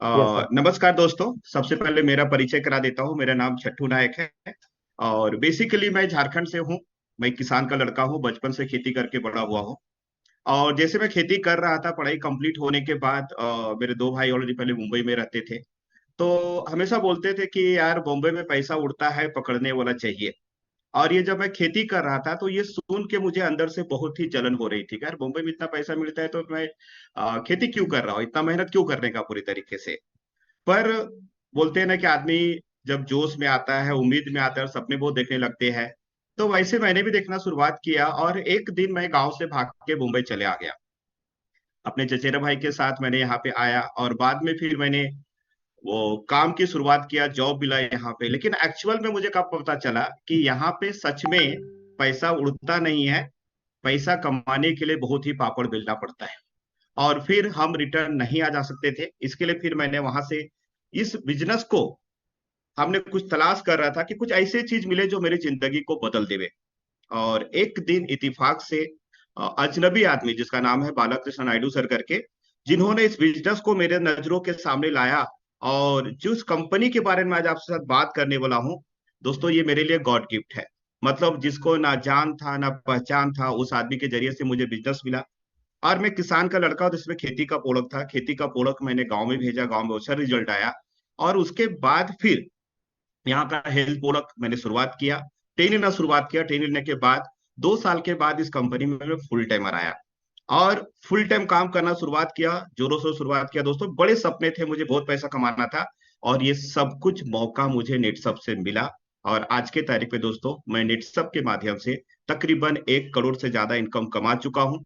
Yes sir. नमस्कार दोस्तों। सबसे पहले मेरा परिचय करा देता हूँ। मेरा नाम छट्टू नायक है और बेसिकली मैं झारखंड से हूँ। मैं किसान का लड़का हूँ, बचपन से खेती करके बड़ा हुआ हूँ। और जैसे मैं खेती कर रहा था, पढ़ाई कंप्लीट होने के बाद मेरे दो भाई ऑलरेडी पहले मुंबई में रहते थे। तो हमेशा बोलते थे कि यार बॉम्बे में पैसा उड़ता है, पकड़ने वाला चाहिए। और ये जब मैं खेती कर रहा था तो ये सुन के मुझे अंदर से बहुत ही जलन हो रही थी कि यार बॉम्बे में इतना पैसा मिलता है तो मैं खेती क्यों कर रहा हूँ, इतना मेहनत क्यों करने का पूरी तरीके से। पर बोलते हैं ना कि आदमी जब जोश में आता है, उम्मीद में आता है और सपने बहुत देखने लगते हैं। तो वैसे मैंने भी देखना शुरुआत किया और एक दिन मैं गांव से भाग के मुंबई चले आ गया। अपने चचेरे भाई के साथ मैंने यहाँ पे आया और बाद में फिर मैंने वो काम की शुरुआत किया, जॉब मिला यहाँ पे। लेकिन एक्चुअल में मुझे कब पता चला कि यहाँ पे सच में पैसा उड़ता नहीं है। पैसा कमाने के लिए बहुत ही पापड़ बेलना पड़ता है और फिर हम रिटर्न नहीं आ जा सकते थे। इसके लिए फिर मैंने वहां से इस बिजनेस को, हमने कुछ तलाश कर रहा था कि कुछ ऐसी चीज मिले जो मेरी जिंदगी को बदल देवे। और एक दिन इत्तेफाक से अजनबी आदमी जिसका नाम है बालाकृष्ण नायडू सर करके, जिन्होंने इस बिजनेस को मेरे नजरों के सामने लाया। और जिस कंपनी के बारे में आज आपके साथ बात करने वाला हूं, दोस्तों ये मेरे लिए गॉड गिफ्ट है। मतलब जिसको ना जान था ना पहचान था, उस आदमी के जरिए से मुझे बिजनेस मिला। और मैं किसान का लड़का हूं, जिसमें खेती का प्रोडक्ट था। खेती का प्रोडक्ट मैंने गांव में भेजा, गांव में अच्छा रिजल्ट आया। और उसके बाद फिर यहाँ का हेल्थ प्रोडक्ट मैंने शुरुआत किया, ट्रेन लेना शुरुआत किया। ट्रेन लेने के बाद 2 साल के बाद इस कंपनी में मैं फुल टाइमर आया और फुल टाइम काम करना शुरुआत किया, जोरों से शुरुआत किया। दोस्तों बड़े सपने थे, मुझे बहुत पैसा कमाना था और ये सब कुछ मौका मुझे नेटसप से मिला। और आज के तारीख पे दोस्तों मैं नेटसप के माध्यम से तकरीबन 1 करोड़ से ज्यादा इनकम कमा चुका हूं।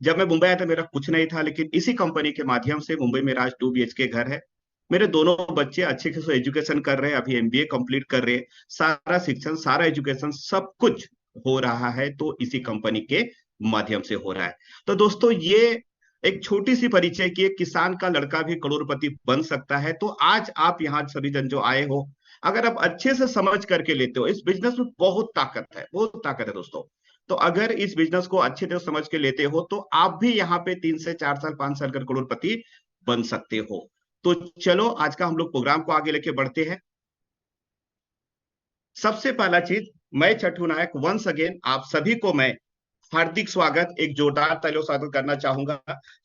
जब मैं मुंबई आया था मेरा कुछ नहीं था, लेकिन इसी कंपनी के माध्यम से मुंबई में आज 2 BHK घर है। मेरे दोनों बच्चे अच्छे खासे एजुकेशन कर रहे हैं, अभी MBA कंप्लीट कर रहे हैं। सारा शिक्षण, सारा एजुकेशन, सब कुछ हो रहा है तो इसी कंपनी के माध्यम से हो रहा है। तो दोस्तों ये एक छोटी सी परिचय की, एक किसान का लड़का भी करोड़पति बन सकता है। तो आज आप यहाँ सभी जन जो आए हो, अगर आप अच्छे से समझ करके लेते हो, इस बिजनेस में बहुत ताकत है, बहुत ताकत है दोस्तों। तो अगर इस बिजनेस को अच्छे से समझ के लेते हो तो आप भी यहाँ पे 3 से 4 साल 5 साल कर करोड़पति बन सकते हो। तो चलो आज का हम लोग प्रोग्राम को आगे लेके बढ़ते हैं। सबसे पहला चीज, मैं छठू नायक वंस अगेन आप सभी को मैं हार्दिक स्वागत, एक जोरदार तालियों से स्वागत करना चाहूंगा।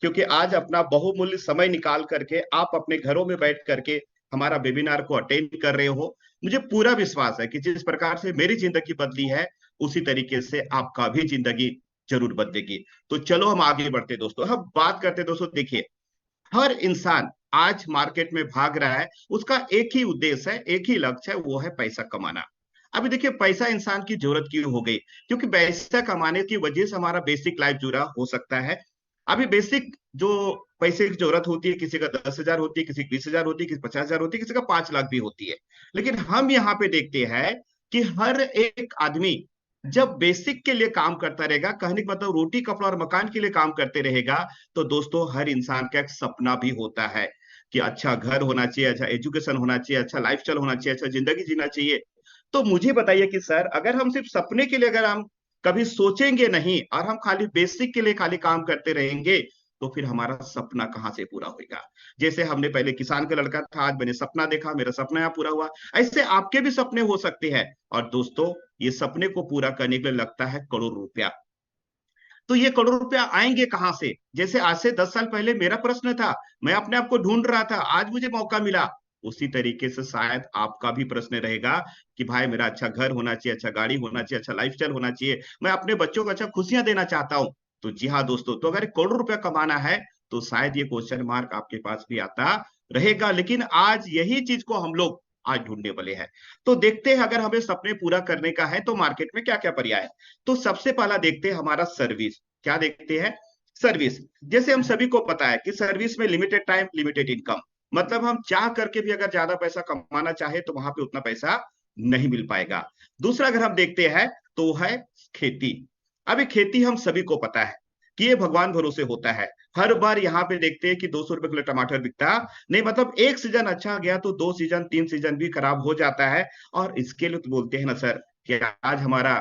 क्योंकि आज अपना बहुमूल्य समय निकाल करके आप अपने घरों में बैठ करके हमारा वेबिनार को अटेंड कर रहे हो। मुझे पूरा विश्वास है कि जिस प्रकार से मेरी जिंदगी बदली है, उसी तरीके से आपका भी जिंदगी जरूर बदलेगी। तो चलो हम आगे बढ़ते दोस्तों। हम बात करते दोस्तों, देखिए हर इंसान आज मार्केट में भाग रहा है, उसका एक ही उद्देश्य है, एक ही लक्ष्य है, वो है पैसा कमाना। अभी देखिए पैसा इंसान की जरूरत क्यों हो गई? क्योंकि पैसा कमाने की वजह से हमारा बेसिक लाइफ जुड़ा हो सकता है। अभी बेसिक जो पैसे की जरूरत होती है, किसी का 10,000 होती है, किसी की 20,000 होती है, किसी 50,000 होती है, किसी का 5 लाख भी होती है। लेकिन हम यहाँ पे देखते हैं कि हर एक आदमी जब बेसिक के लिए काम करता रहेगा, कहने का मतलब रोटी कपड़ा और मकान के लिए काम करते रहेगा, तो दोस्तों हर इंसान का एक सपना भी होता है कि अच्छा घर होना चाहिए, अच्छा एजुकेशन होना चाहिए, अच्छा लाइफस्टाइल होना चाहिए, अच्छा जिंदगी जीना चाहिए। तो मुझे बताइए कि सर अगर हम सिर्फ सपने के लिए अगर हम कभी सोचेंगे नहीं और हम खाली बेसिक के लिए खाली काम करते रहेंगे, तो फिर हमारा सपना कहां से पूरा होगा? जैसे हमने पहले किसान का लड़का था, आज मैंने सपना देखा, मेरा सपना यहाँ पूरा हुआ। ऐसे आपके भी सपने हो सकते हैं। और दोस्तों ये सपने को पूरा करने के लिए लगता है करोड़ रुपया। तो ये करोड़ रुपया आएंगे कहां से? जैसे आज से 10 साल पहले मेरा प्रश्न था, मैं अपने आप को ढूंढ रहा था, आज मुझे मौका मिला। उसी तरीके से शायद आपका भी प्रश्न रहेगा कि भाई मेरा अच्छा घर होना चाहिए, अच्छा गाड़ी होना चाहिए, अच्छा लाइफस्टाइल होना चाहिए, मैं अपने बच्चों को अच्छा खुशियां देना चाहता हूं। तो जी हाँ दोस्तों, तो अगर करोड़ रुपया कमाना है तो शायद ये क्वेश्चन मार्क आपके पास भी आता रहेगा। लेकिन आज यही चीज को हम लोग आज ढूंढने वाले हैं। तो देखते हैं, अगर हमें सपने पूरा करने का है तो मार्केट में क्या क्या पर्याय है। तो सबसे पहला देखते हैं हमारा सर्विस। क्या देखते हैं? सर्विस। जैसे हम सभी को पता है कि सर्विस में लिमिटेड टाइम लिमिटेड इनकम। मतलब हम चाह करके भी अगर ज्यादा पैसा कमाना चाहे तो वहां पे उतना पैसा नहीं मिल पाएगा। दूसरा अगर हम देखते हैं तो वो है खेती। अभी खेती हम सभी को पता है कि ये भगवान भरोसे होता है। हर बार यहाँ पे देखते हैं कि 200 रुपए किलो टमाटर बिकता नहीं, मतलब एक सीजन अच्छा गया तो 2 सीजन 3 सीजन भी खराब हो जाता है। और इसके लिए तो बोलते हैं ना सर कि आज हमारा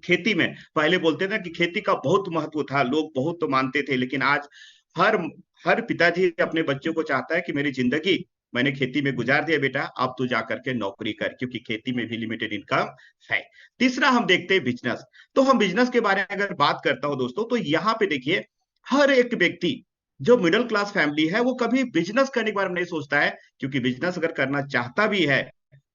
खेती में, पहले बोलते थे कि खेती का बहुत महत्व था, लोग बहुत तो मानते थे, लेकिन आज हर हर पिताजी अपने बच्चों को चाहता है कि मेरी जिंदगी मैंने खेती में गुजार दिया बेटा, अब तू जा करके नौकरी कर, क्योंकि खेती में भी लिमिटेड इनकम है। तीसरा हम देखते हैं बिजनेस। तो हम बिजनेस के बारे में अगर बात करता हूं दोस्तों, तो यहाँ पे देखिए, हर एक व्यक्ति जो मिडिल क्लास फैमिली है वो कभी बिजनेस करने के बारे में नहीं सोचता है, क्योंकि बिजनेस अगर करना चाहता भी है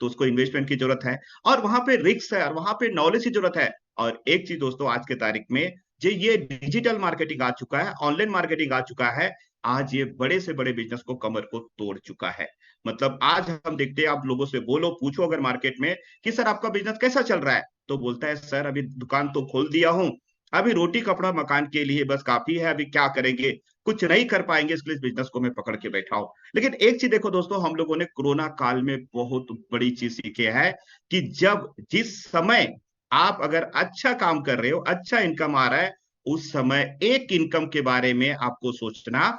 तो उसको इन्वेस्टमेंट की जरूरत है, और वहां पे रिस्क है, और वहां पे नॉलेज की जरूरत है। और एक चीज दोस्तों, आज के तारीख में जो ये डिजिटल मार्केटिंग आ चुका है, ऑनलाइन मार्केटिंग आ चुका है, आज ये बड़े से बड़े बिजनेस को कमर को तोड़ चुका है। मतलब आज हम देखते हैं, आप लोगों से बोलो, पूछो अगर मार्केट में कि सर आपका बिजनेस कैसा चल रहा है, तो बोलता है सर अभी दुकान तो खोल दिया हूं, अभी रोटी कपड़ा मकान के लिए बस काफी है, अभी क्या करेंगे, कुछ नहीं कर पाएंगे, इसलिए इस बिजनेस को मैं पकड़ के बैठा हूं। लेकिन एक चीज देखो दोस्तों, हम लोगों ने कोरोना काल में बहुत बड़ी चीज सीखी है कि जब जिस समय आप अगर अच्छा काम कर रहे हो, अच्छा इनकम आ रहा है, उस समय एक इनकम के बारे में आपको सोचना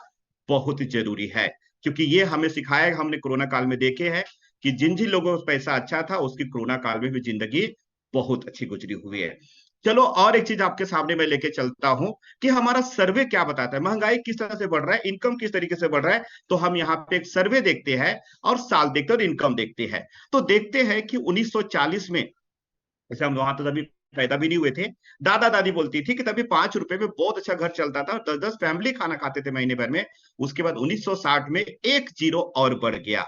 बहुत जरूरी है। क्योंकि ये हमें सिखाया, हमने कोरोना काल में देखे हैं कि जिन जिन लोगों का पैसा अच्छा था उसकी कोरोना काल में भी जिंदगी बहुत अच्छी गुजरी हुई है। चलो और एक चीज आपके सामने मैं लेके चलता हूं कि हमारा सर्वे क्या बताता है, महंगाई किस तरह से बढ़ रहा है, इनकम किस तरीके से बढ़ रहा है। तो हम यहाँ पे एक सर्वे देखते हैं और साल देखते हैं और इनकम देखते हैं। तो देखते हैं कि 1940 में, जैसे हम वहां तो तभी पैदा भी नहीं हुए थे, दादा दादी बोलती थी कि तभी 5 रुपए में बहुत अच्छा घर चलता था, 10-10 फैमिली खाना खाते थे महीने भर में। उसके बाद 1960 में एक जीरो और बढ़ गया,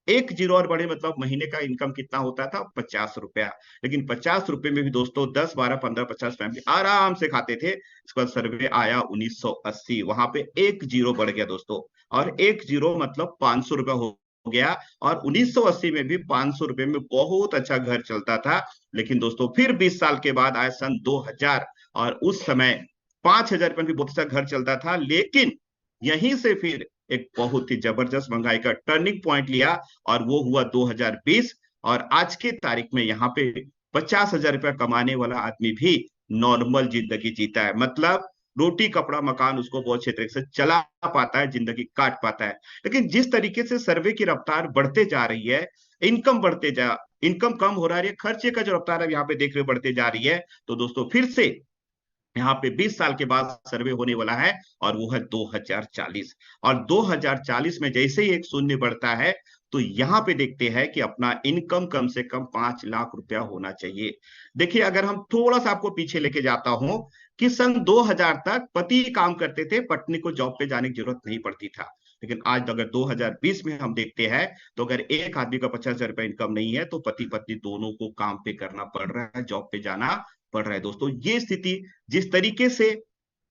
एक जीरो और बढ़े, मतलब महीने का इनकम कितना होता था, 50 रुपया। लेकिन 50 रुपए में भी दोस्तों 10, 12, 15, 50 फैमिली आराम से खाते थे। इसके बाद सर्वे आया 1980, वहां पे एक जीरो बढ़ गया दोस्तों, और एक जीरो मतलब 500 रुपया हो गया। और 1980 में भी 500 रुपए में बहुत अच्छा घर चलता था। लेकिन दोस्तों फिर 20 साल के बाद आया सन 2000, और उस समय 5,000 रुपए भी बहुत अच्छा घर चलता था। लेकिन यहीं से फिर एक बहुत ही जबरदस्त महंगाई का टर्निंग पॉइंट लिया, और वो हुआ 2020। और आज के तारीख में यहाँ पे 50,000 रुपया कमाने वाला आदमी भी नॉर्मल जिंदगी जीता है, मतलब रोटी कपड़ा मकान उसको बहुत अच्छे तरीके से चला पाता है, जिंदगी काट पाता है। लेकिन जिस तरीके से सर्वे की रफ्तार बढ़ते जा रही है, इनकम बढ़ते जा इनकम कम हो रहा है, खर्चे का जो रफ्तार है यहाँ पे देख रहे बढ़ते जा रही है। तो दोस्तों फिर से यहाँ पे 20 साल के बाद सर्वे होने वाला है, और वो है 2040। और 2040 में जैसे ही एक शून्य बढ़ता है, तो यहाँ पे देखते हैं कि अपना इनकम कम से कम 5 लाख रुपया होना चाहिए। देखिए अगर हम थोड़ा सा आपको पीछे लेके जाता हूं, कि सन 2000 तक पति काम करते थे, पत्नी को जॉब पे जाने की जरूरत नहीं पड़ती था। लेकिन आज अगर 2020 में हम देखते हैं, तो अगर एक आदमी का 50,000 रुपया इनकम नहीं है, तो पति पत्नी दोनों को काम पे करना पड़ रहा है, जॉब पे जाना पड़ रहा है। दोस्तों ये स्थिति, जिस तरीके से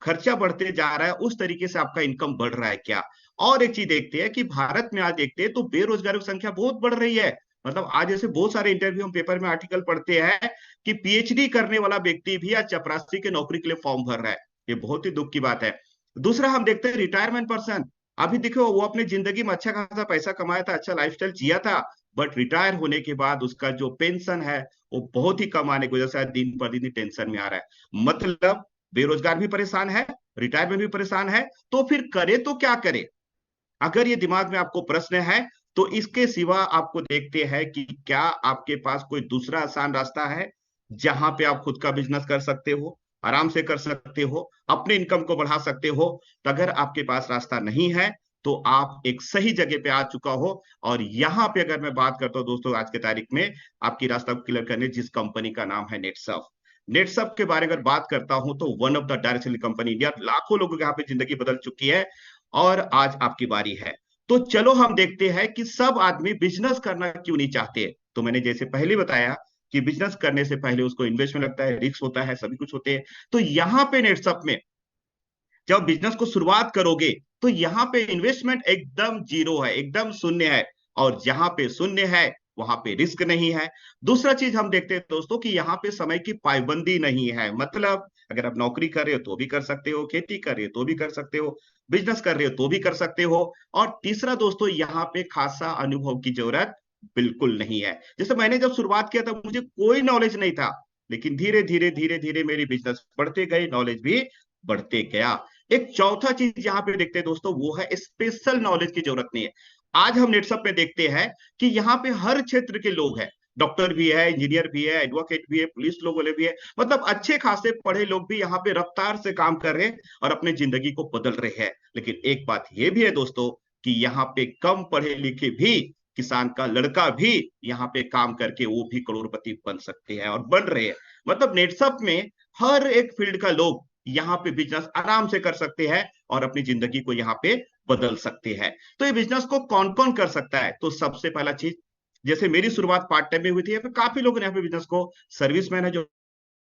खर्चा बढ़ते जा रहा है, उस तरीके से आपका इनकम बढ़ रहा है क्या? और एक चीज देखते हैं कि भारत में आज देखते हैं तो बेरोजगारों की संख्या बहुत बढ़ रही है। मतलब आज जैसे बहुत सारे इंटरव्यू हम पेपर में आर्टिकल पढ़ते हैं कि पीएचडी करने वाला व्यक्ति भी आज चपरासी के नौकरी के लिए फॉर्म भर रहा है। ये बहुत ही दुख की बात है। दूसरा हम देखते हैं रिटायरमेंट पर्सन। अभी देखो वो अपनी जिंदगी में अच्छा खासा पैसा कमाया था, अच्छा लाइफस्टाइल जिया था, बट रिटायर होने के बाद उसका जो पेंशन है वो बहुत ही कम आने की वजह से दिन पर दिन टेंशन में आ रहा है। मतलब बेरोजगार भी परेशान है, रिटायरमेंट भी परेशान है, तो फिर करे तो क्या करे? अगर ये दिमाग में आपको प्रश्न है, तो इसके सिवा आपको देखते हैं कि क्या आपके पास कोई दूसरा आसान रास्ता है, जहां पे आप खुद का बिजनेस कर सकते हो, आराम से कर सकते हो, अपने इनकम को बढ़ा सकते हो। तो अगर आपके पास रास्ता नहीं है, तो आप एक सही जगह पे आ चुका हो। और यहाँ पे अगर मैं बात करता हूँ दोस्तों, आज के तारीख में आपकी रास्ता को क्लियर करने जिस कंपनी का नाम है नेटसर्फ। नेटसर्फ के बारे में अगर बात करता हूं, तो one of the direct selling company India, लाखों लोगों की यहाँ पे जिंदगी बदल चुकी है। और आज आपकी बारी है। तो चलो हम देखते हैं कि सब आदमी बिजनेस करना क्यों नहीं चाहते। तो मैंने जैसे पहले बताया कि बिजनेस करने से पहले उसको इन्वेस्टमेंट लगता है, रिस्क होता है, सभी कुछ होते हैं। तो यहाँ पे नेटसप में जब बिजनेस को शुरुआत करोगे, तो यहाँ पे इन्वेस्टमेंट एकदम जीरो है, एकदम शून्य है। और जहां पे शून्य है, वहां पे रिस्क नहीं है। दूसरा चीज हम देखते हैं दोस्तों कि यहाँ पे समय की पाबंदी नहीं है। मतलब अगर आप नौकरी कर रहे हो तो भी कर सकते हो, खेती कर रहे हो तो भी कर सकते हो, बिजनेस कर रहे हो तो भी कर सकते हो। और तीसरा दोस्तों, यहाँ पे खासा अनुभव की जरूरत बिल्कुल नहीं है। जैसे मैंने जब शुरुआत किया था, मुझे कोई नॉलेज नहीं था, लेकिन धीरे धीरे धीरे धीरे मेरी बिजनेस बढ़ते गए, नॉलेज भी बढ़ते गया। एक चौथा चीज यहाँ पे देखते हैं दोस्तों, वो है स्पेशल नॉलेज की जरूरत नहीं है। आज हम नेटसप में देखते हैं कि यहाँ पे हर क्षेत्र के लोग हैं। डॉक्टर भी है, इंजीनियर भी है, एडवोकेट भी है, पुलिस लोग वाले भी है, मतलब अच्छे खासे पढ़े लोग भी यहाँ पे रफ्तार से काम कर रहे हैं और अपनी जिंदगी को बदल रहे हैं। लेकिन एक बात ये भी है दोस्तों कि यहाँ पे कम पढ़े लिखे भी किसान का लड़का भी यहाँ पे काम करके वो भी करोड़पति बन सकते हैं और बन रहे हैं। मतलब नेटसप में हर एक फील्ड का लोग यहाँ पे बिजनेस आराम से कर सकते हैं और अपनी जिंदगी को यहाँ पे बदल सकते हैं। तो ये बिजनेस को कौन कौन कर सकता है? तो सबसे पहला चीज, जैसे मेरी शुरुआत पार्ट टाइम में हुई थी, फिर काफी लोग ने यहाँ पे बिजनेस को, सर्विसमैन है जो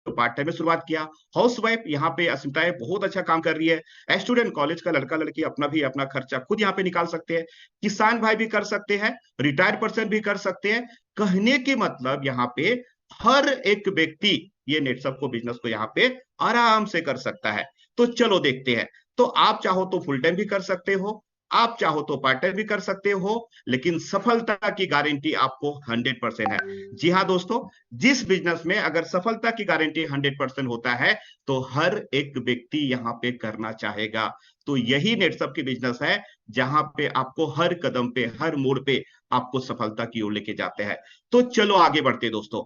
पार्ट टाइम में शुरुआत किया, हाउस वाइफ यहाँ पे अस्मिताएं बहुत अच्छा काम कर रही है, स्टूडेंट कॉलेज का लड़का लड़की अपना खर्चा खुद यहाँ पे निकाल सकते हैं, किसान भाई भी कर सकते हैं, रिटायर्ड पर्सन भी कर सकते हैं। कहने की मतलब यहाँ पे हर एक व्यक्ति ये नेटसप को, बिजनेस को यहाँ पे आराम से कर सकता है। तो चलो देखते हैं। तो आप चाहो तो फुल टाइम भी कर सकते हो, आप चाहो तो पार्ट टाइम भी कर सकते हो, लेकिन सफलता की गारंटी आपको 100% है। जी हाँ दोस्तों, जिस बिजनेस में अगर सफलता की गारंटी 100% होता है तो हर एक व्यक्ति यहाँ पे करना चाहेगा। तो यही नेटसप की बिजनेस है जहां पे आपको हर कदम पे, हर मोड़ पे आपको सफलता की ओर लेके जाते हैं। तो चलो आगे बढ़ते दोस्तों।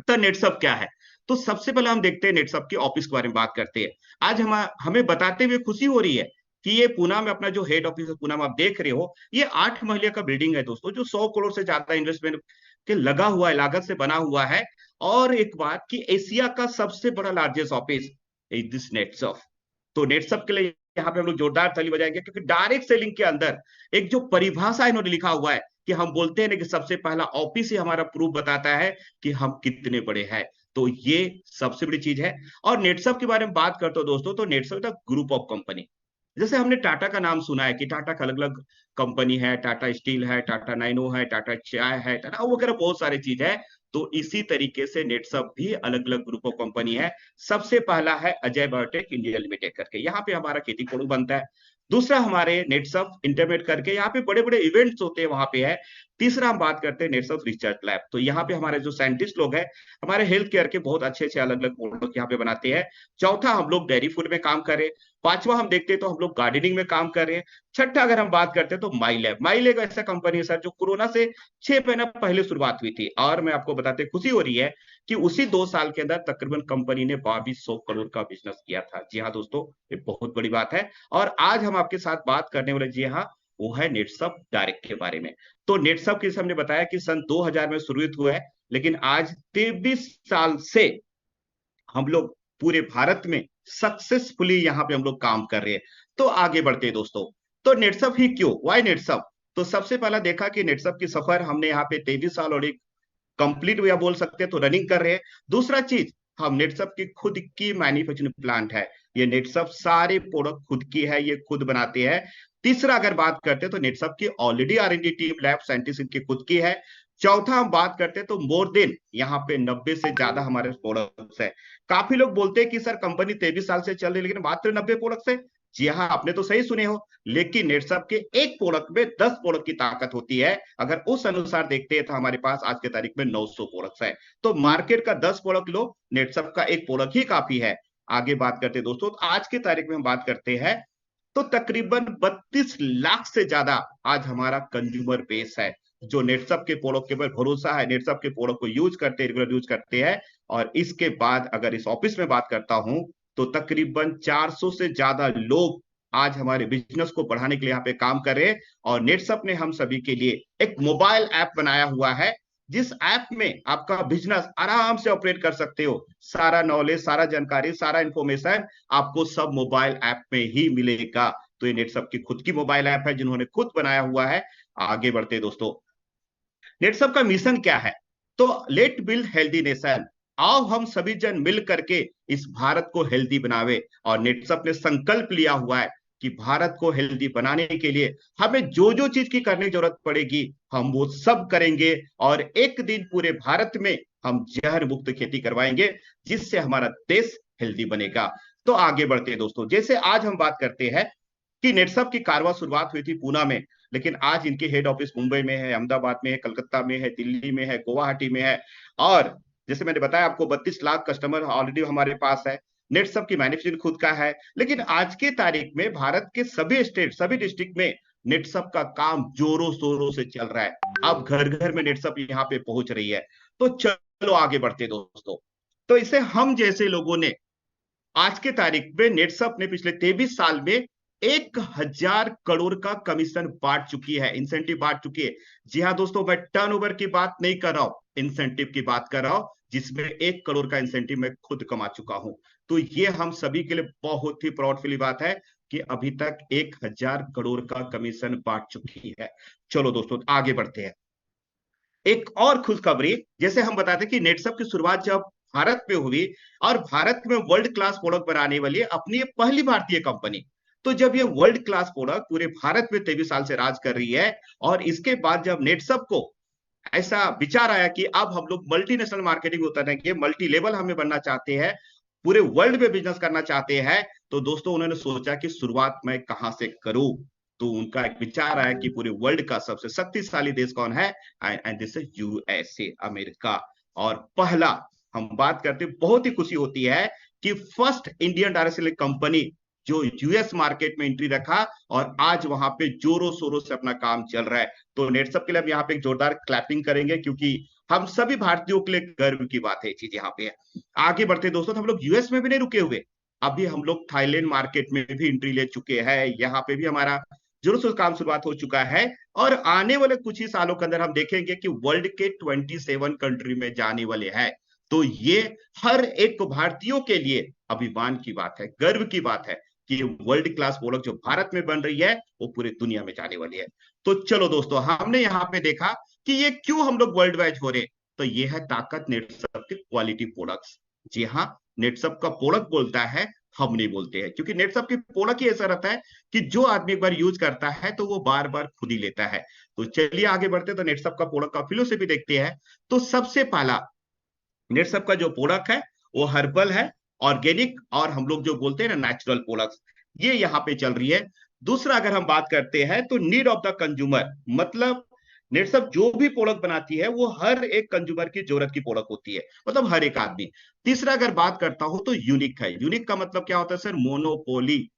तो नेटसप क्या है? तो सबसे पहले हम देखते हैं नेटसप के ऑफिस के बारे में बात करते हैं। आज हमें बताते हुए खुशी हो रही है कि ये पूना में अपना जो हेड ऑफिस है, पूना में आप देख रहे हो, ये 8 महले का बिल्डिंग है दोस्तों, जो 100 करोड़ से ज्यादा इन्वेस्टमेंट के लगा हुआ है, लागत से बना हुआ है। और एक बात कि एशिया का सबसे बड़ा लार्जेस्ट ऑफिस इज दिस नेटसप। तो नेटसप के लिए यहाँ पे हम लोग जोरदार ताली बजाएंगे, क्योंकि डायरेक्ट सेलिंग के अंदर एक जो परिभाषा इन्होंने लिखा हुआ है कि हम बोलते हैं ना कि सबसे पहला ऑफिस ही हमारा प्रूफ बताता है कि हम कितने बड़े हैं। तो ये सबसे बड़ी चीज है। और नेटसप के बारे में बात करते हो दोस्तों, तो नेटसप ग्रुप ऑफ कंपनी, जैसे हमने टाटा का नाम सुना है कि टाटा का अलग अलग कंपनी है, टाटा स्टील है, टाटा नाइनो है, टाटा चाय है, टाटा वगैरह बहुत सारी चीज है। तो इसी तरीके से नेटसप भी अलग अलग ग्रुप ऑफ कंपनी है। सबसे पहला है अजय बायोटेक इंडिया लिमिटेड करके, यहाँ पे हमारा खेती प्रोडक्ट बनता है। दूसरा हमारे नेटसप इंटरमेट करके, यहाँ पे बड़े बड़े इवेंट्स होते हैं, वहां पे है। तीसरा हम बात करते हैं नेटसप रिसर्च लैब, तो यहाँ पे हमारे जो साइंटिस्ट लोग हैं, हमारे हेल्थ केयर के बहुत अच्छे अच्छे अलग अलग प्रोडक्ट यहाँ पे बनाते हैं। चौथा, हम लोग डेयरी फूड में काम करें। पांचवा हम देखते हैं तो हम लोग गार्डनिंग में काम कर रहे हैं। छठा अगर हम बात करते हैं तो माई लैब, माई लैब ऐसा कंपनी है सर जो कोरोना से 6 महीना पहले शुरुआत हुई थी, और मैं आपको बताते खुशी हो रही है कि उसी 2 साल के अंदर तकरीबन कंपनी ने 2200 करोड़ का बिजनेस किया था। जी हाँ दोस्तों, ये बहुत बड़ी बात है। और आज हम आपके साथ बात करने वाले, जी हाँ, वो है नेटसप डायरेक्ट के बारे में। तो नेटसप की हमने बताया कि सन 2000 में शुरू हुआ है, लेकिन आज 23 साल से हम लोग पूरे भारत में सक्सेसफुली यहाँ पे हम लोग काम कर रहे हैं। तो आगे बढ़ते हैं दोस्तों। तो नेटसप ही क्यों, वाई नेटसप? तो सबसे पहला देखा कि नेटसप की सफर हमने यहाँ पे 23 साल और एक कंप्लीट हुआ बोल सकते हैं, तो रनिंग कर रहे हैं। दूसरा चीज, हम नेटसप की खुद की मैन्युफैक्चरिंग प्लांट है, ये नेटसप सारे प्रोडक्ट खुद की है, ये खुद बनाते हैं। तीसरा अगर बात करते हैं तो नेटसप की already R&D team, lab scientist इनकी खुद की है। चौथा हम बात करते हैं तो मोर देन यहाँ पे 90 से ज्यादा हमारे प्रोडक्ट्स है। काफी लोग बोलते हैं कि सर कंपनी 23 साल से चल रही है लेकिन मात्र 90 प्रोडक्ट्स है। जी हाँ, आपने तो सही सुने हो, लेकिन नेटसप के एक प्रोडक्ट में 10 प्रोडक्ट की ताकत होती है। अगर उस अनुसार देखते हैं तो हमारे पास आज के तारीख में 900 प्रोडक्ट्स है। तो मार्केट का 10 प्रोडक्ट लो, नेटसप का एक प्रोडक्ट ही काफी है। आगे बात करते हैं दोस्तों, तो आज की तारीख में हम बात करते हैं तो तकरीबन 32 लाख से ज्यादा आज हमारा कंज्यूमर बेस है जो नेटसप के प्रोडक्ट के ऊपर भरोसा है, नेटसप के प्रोडक्ट को यूज करते हैं, रेगुलर यूज करते हैं। और इसके बाद अगर इस ऑफिस में बात करता हूं तो तकरीबन 400 से ज्यादा लोग आज हमारे बिजनेस को बढ़ाने के लिए यहाँ पे काम कर रहे हैं। और नेटसप ने हम सभी के लिए एक मोबाइल ऐप बनाया हुआ है, जिस ऐप में आपका बिजनेस आराम से ऑपरेट कर सकते हो। सारा नॉलेज, सारा जानकारी, सारा इंफॉर्मेशन आपको सब मोबाइल ऐप में ही मिलेगा। तो ये नेटसप की खुद की मोबाइल ऐप है जिन्होंने खुद बनाया हुआ है। आगे बढ़ते दोस्तों, नेटसप का मिशन क्या है? तो लेट बिल्ड हेल्दी नेशन, आओ हम सभी जन मिल करके इस भारत को हेल्दी बनावे। और नेटसप ने संकल्प लिया हुआ है कि भारत को हेल्दी बनाने के लिए हमें जो जो चीज की करने की जरूरत पड़ेगी हम वो सब करेंगे। और एक दिन पूरे भारत में हम जहर मुक्त खेती करवाएंगे, जिससे हमारा देश हेल्दी बनेगा। तो आगे बढ़ते हैं दोस्तों, जैसे आज हम बात करते हैं कि नेटसप की कारवा शुरुआत हुई थी पूना में, लेकिन आज इनके हेड ऑफिस मुंबई में है, अहमदाबाद में है, कलकत्ता में है, दिल्ली में है, गुवाहाटी में है। और जैसे मैंने बताया आपको 32 लाख कस्टमर ऑलरेडी हमारे पास है। नेटसप की मैन्युफैक्चरिंग खुद का है। लेकिन आज के तारीख में भारत के सभी स्टेट, सभी डिस्ट्रिक्ट में नेटसप का काम जोरों शोरों से चल रहा है। अब घर घर में नेटसप यहाँ पे पहुंच रही है। तो चलो आगे बढ़ते हैं दोस्तों। तो इसे हम जैसे लोगों ने आज के तारीख में नेटसप ने पिछले 23 साल में 1,000 करोड़ का कमीशन बांट चुकी है, इंसेंटिव बांट चुकी है। जी हाँ दोस्तों, मैं टर्नओवर की बात नहीं कर रहा हूं, इंसेंटिव की बात कर रहा हूं, जिसमें 1 करोड़ का इंसेंटिव मैं खुद कमा चुका हूं। तो ये हम सभी के लिए बहुत ही प्राउडफुली बात है कि अभी तक 1,000 करोड़ का कमीशन बांट चुकी है। चलो दोस्तों आगे बढ़ते हैं। एक और खुशखबरी, जैसे हम बताते कि नेटसप की शुरुआत जब भारत में हुई और भारत में वर्ल्ड क्लास प्रोडक्ट बनाने वाली अपनी पहली भारतीय कंपनी, तो जब ये वर्ल्ड क्लास प्रोडक्ट पूरे भारत में 23 साल से राज कर रही है, और इसके बाद जब नेटसप को ऐसा विचार आया कि अब हम लोग मल्टीनेशनल मार्केटिंग उतरेंगे, मल्टी लेवल हमें बनना चाहते हैं, पूरे वर्ल्ड में बिजनेस करना चाहते हैं, तो दोस्तों उन्होंने सोचा कि शुरुआत मैं कहां से करूं। तो उनका एक विचार आया कि पूरे वर्ल्ड का सबसे शक्तिशाली देश कौन है, and this is USA, America. और पहला हम बात करते, बहुत ही खुशी होती है कि फर्स्ट इंडियन डायरेक्ट कंपनी जो यूएस मार्केट में एंट्री रखा, और आज वहां पे जोरों शोरों से अपना काम चल रहा है। तो नेटसप के लिए हम यहाँ पे एक जोरदार क्लैपिंग करेंगे, क्योंकि हम सभी भारतीयों के लिए गर्व की बात है, चीज यहाँ पे है। आगे बढ़ते दोस्तों, तो हम लोग यूएस में भी नहीं रुके हुए, अभी हम लोग थाईलैंड मार्केट में भी एंट्री ले चुके हैं। यहाँ पे भी हमारा जोरों से काम शुरुआत हो चुका है, और आने वाले कुछ ही सालों के अंदर हम देखेंगे कि वर्ल्ड के 27 कंट्री में जाने वाले हैं। तो ये हर एक भारतीयों के लिए अभिमान की बात है, गर्व की बात है कि वर्ल्ड क्लास प्रोडक्ट जो भारत में बन रही है वो पूरी दुनिया में जाने वाली है। तो चलो दोस्तों, हमने यहाँ पे देखा कि ये क्यों हम लोग वर्ल्ड वाइड हो रहे, तो ये है ताकत नेटसप के क्वालिटी प्रोडक्ट्स। जी हाँ, नेटसप का प्रोडक्ट बोलता है, हम नहीं बोलते हैं, क्योंकि नेटसप की प्रोडक्ट ही ऐसा रहता है कि जो आदमी एक बार यूज करता है तो वो बार बार खुद ही लेता है। तो चलिए आगे बढ़ते, तो नेटसप का प्रोडक्ट का फिलोसफी देखते हैं। तो सबसे पहला, नेटसप का जो प्रोडक्ट है वो हर्बल है, ऑर्गेनिक, और हम लोग जो बोलते हैं ना नेचुरल प्रोडक्ट्स, ये यहाँ पे चल रही है। दूसरा अगर हम बात करते हैं तो नीड ऑफ द कंज्यूमर, मतलब नेटसप जो भी प्रोडक्ट बनाती है वो हर एक कंज्यूमर की जरूरत की प्रोडक्ट होती है, मतलब हर एक आदमी। तीसरा अगर बात करता हूं तो यूनिक है। यूनिक का मतलब क्या होता है सर? मोनोपोली।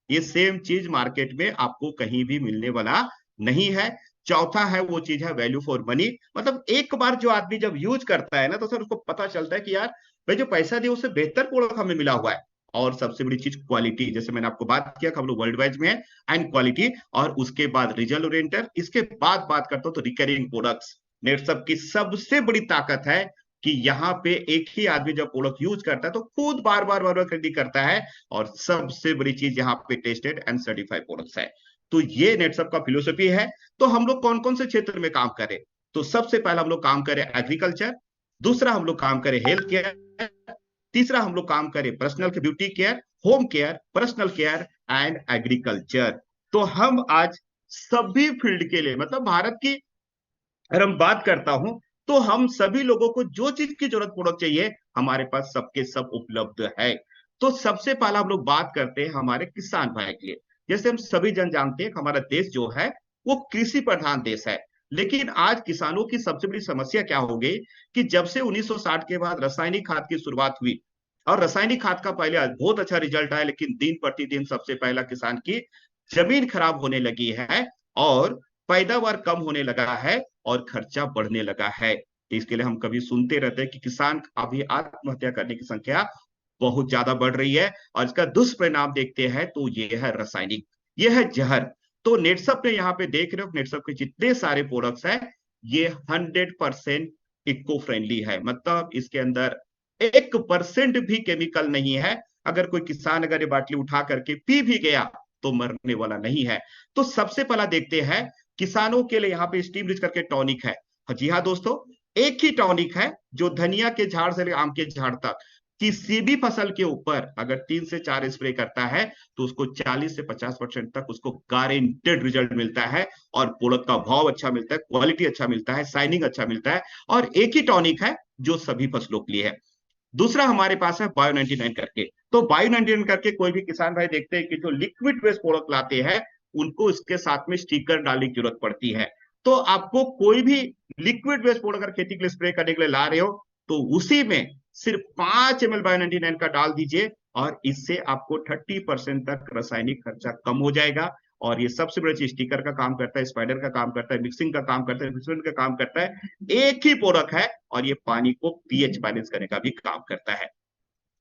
ये सेम चीज मार्केट में आपको कहीं भी मिलने वाला नहीं है। चौथा है वो चीज है वैल्यू फॉर मनी, मतलब एक बार जो आदमी जब यूज करता है ना, तो सर उसको पता चलता है कि यार भाई जो पैसा दिया उससे बेहतर प्रोडक्ट हमें मिला हुआ है। और सबसे बड़ी चीज क्वालिटी, जैसे मैंने आपको बात किया कि हम लोग वर्ल्ड वाइड में है, एंड क्वालिटी। और उसके बाद रिजल्ट ओरिएंटेड, इसके बाद बात करता हूं तो रिकरिंग प्रोडक्ट्स। नेटसप की सबसे बड़ी ताकत है कि यहाँ पे एक ही आदमी जब प्रोडक्ट यूज करता है तो खुद बार बार खरीदी करता है। और सबसे बड़ी चीज यहाँ पे टेस्टेड एंड सर्टिफाइड प्रोडक्ट्स है। तो ये नेटसप का फिलोसफी है। तो हम लोग कौन कौन से क्षेत्र में काम करें? तो सबसे पहला हम लोग काम करें एग्रीकल्चर, दूसरा हम लोग काम करें हेल्थ केयर, तीसरा हम लोग काम करें personal beauty care, home care, personal care and agriculture. तो हम आज सभी फील्ड के लिए, मतलब भारत की अगर हम बात करता हूं, तो हम सभी लोगों को जो चीज की जरूरत प्रोडक्ट चाहिए हमारे पास सबके सब उपलब्ध है। तो सबसे पहला हम लोग बात करते हैं हमारे किसान भाई के लिए। जैसे हम सभी जन जानते हैं कि हमारा देश जो है वो कृषि प्रधान देश है। लेकिन आज किसानों की सबसे बड़ी समस्या क्या हो गई कि जब से 1960 के बाद रासायनिक खाद की शुरुआत हुई, और रासायनिक खाद का पहले बहुत अच्छा रिजल्ट आया, लेकिन दिन प्रतिदिन सबसे पहला किसान की जमीन खराब होने लगी है, और पैदावार कम होने लगा है, और खर्चा बढ़ने लगा है। तो इसके लिए हम कभी सुनते रहते हैं कि किसान अभी आत्महत्या करने की संख्या बहुत ज्यादा बढ़ रही है, और इसका दुष्परिणाम देखते हैं तो ये है रासायनिक, ये है जहर। तो नेटसप ने यहाँ पे देख रहे हो, नेटसप के जितने सारे प्रोडक्ट्स हैं ये 100% इको फ्रेंडली है, मतलब इसके अंदर 1% भी केमिकल नहीं है। अगर कोई किसान अगर ये बाटली उठा करके पी भी गया तो मरने वाला नहीं है। तो सबसे पहला देखते हैं किसानों के लिए यहाँ पे स्टीम रिच करके टॉनिक है। जी हाँ दोस्तों, एक ही टॉनिक है जो धनिया के झाड़ से आम के झाड़ तक किसी भी फसल के ऊपर अगर 3 से 4 स्प्रे करता है तो उसको 40 से 50% तक उसको गारंटेड रिजल्ट मिलता है, और प्रोडक्ट का भाव अच्छा मिलता है, क्वालिटी अच्छा मिलता है, शाइनिंग अच्छा मिलता है। और एक ही टॉनिक है जो सभी फसलों के लिए है। दूसरा हमारे पास है बायो 99 करके। तो बायो 99 करके कोई भी किसान भाई देखते हैं कि जो लिक्विड बेस्ड प्रोडक्ट लाते हैं उनको इसके साथ में स्टिकर डालने की जरूरत पड़ती है। तो आपको कोई भी लिक्विड बेस्ड प्रोडक्ट अगर खेती के लिए स्प्रे करने के लिए ला रहे हो तो उसी में सिर्फ 5 ml बायो 99 का डाल दीजिए, और इससे आपको 30% तक रासायनिक खर्चा कम हो जाएगा, और ये सबसे बड़ी चीज स्टिकर का काम करता है, स्पाइडर का काम करता है, मिक्सिंग का काम करता है, रिफ्रिजरेंट का काम करता है। एक ही प्रोडक्ट है और ये पानी को पीएच बैलेंस करने का भी काम करता है।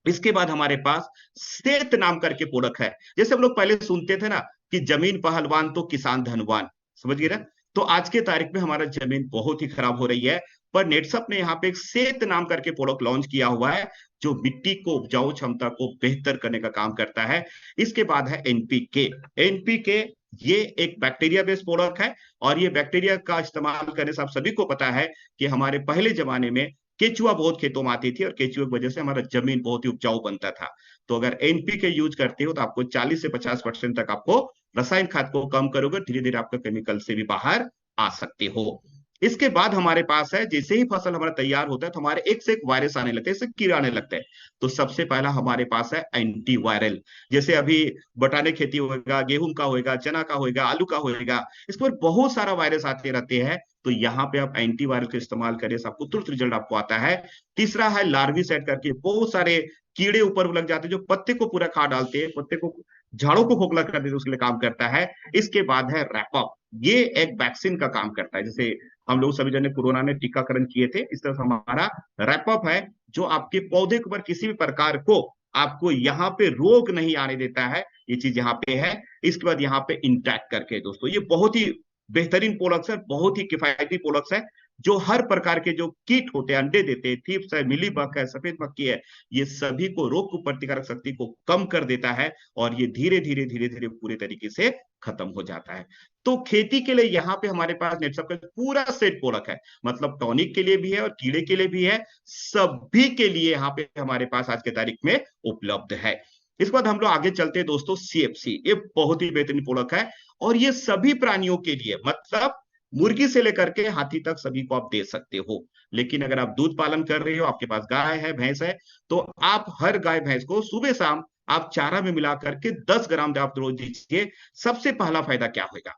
इसके बाद हमारे पास सेत नाम करके प्रोडक्ट है। जैसे हम लोग पहले सुनते थे ना कि जमीन पहलवान तो किसान धनवान, समझ गए ना। तो आज के तारीख में हमारा जमीन बहुत ही खराब हो रही है, पर नेटसप ने यहाँ पे एक सेत नाम करके प्रोडक्ट लॉन्च किया हुआ है जो मिट्टी को उपजाऊ क्षमता को बेहतर करने का काम करता है। इसके बाद है एनपीके। एनपीके ये एक बैक्टीरिया बेस्ड प्रोडक्ट है, और ये बैक्टीरिया का इस्तेमाल करने से आप सभी को पता है कि हमारे पहले जमाने में केचुआ बहुत खेतों में आती थी और केचुए की वजह से हमारा जमीन बहुत ही उपजाऊ बनता था। तो अगर एनपीके यूज करते हो तो आपको 40 से 50% तक आपको रसायन खाद को कम करोगे, धीरे धीरे आपका केमिकल से भी बाहर आ सकते हो। इसके बाद हमारे पास है, जैसे ही फसल हमारा तैयार होता है तो हमारे एक से एक वायरस आने लगते हैं, इससे कीड़ा आने लगते हैं। तो सबसे पहला हमारे पास है एंटीवायरल। जैसे अभी बटाने खेती होगा, गेहूं का होगा, चना का होगा, आलू का होगा, इस पर बहुत सारा वायरस आते रहते हैं। तो यहाँ पे आप एंटीवायरल का इस्तेमाल करें, आपको तुरंत रिजल्ट आपको आता है। तीसरा है लार्वी सेट करके, बहुत सारे कीड़े ऊपर लग जाते हैं जो पत्ते को पूरा खा डालते हैं, पत्ते को झाड़ों को खोखला कर देते हैं, उसके लिए काम करता है। इसके बाद है रैपअप। ये एक वैक्सीन का काम करता है। जैसे हम लोग सभी जने कोरोना में टीकाकरण किए थे, इस तरह से हमारा रैपअप है जो आपके पौधे के ऊपर किसी भी प्रकार को आपको यहाँ पे रोग नहीं आने देता है। ये चीज यहाँ पे है। इसके बाद यहाँ पे इंटैक्ट करके दोस्तों, ये बहुत ही बेहतरीन प्रोडक्ट्स है, बहुत ही किफायती प्रोडक्ट्स है, जो हर प्रकार के जो कीट होते हैं, अंडे देते हैं, थीप्स है, मिली बग है, सफेद मक्खी है, ये सभी को रोग को प्रतिकारक शक्ति को कम कर देता है, और ये धीरे धीरे धीरे धीरे पूरे तरीके से खत्म हो जाता है। तो खेती के लिए यहाँ पे हमारे पास नेटसप का पूरा सेट प्रोडक्ट है, मतलब टॉनिक के लिए भी है और कीड़े के लिए भी है, सभी के लिए यहाँ पे हमारे पास आज के तारीख में उपलब्ध है। इसके बाद हम लोग आगे चलते हैं दोस्तों, सीएफसी। ये बहुत ही बेहतरीन प्रोडक्ट है, और ये सभी प्राणियों के लिए, मतलब मुर्गी से लेकर के हाथी तक सभी को आप दे सकते हो। लेकिन अगर आप दूध पालन कर रहे हो, आपके पास गाय है, भैंस है, तो आप हर गाय भैंस को सुबह शाम आप चारा में मिला करके 10 ग्राम आप रोज दीजिए। सबसे पहला फायदा क्या होगा?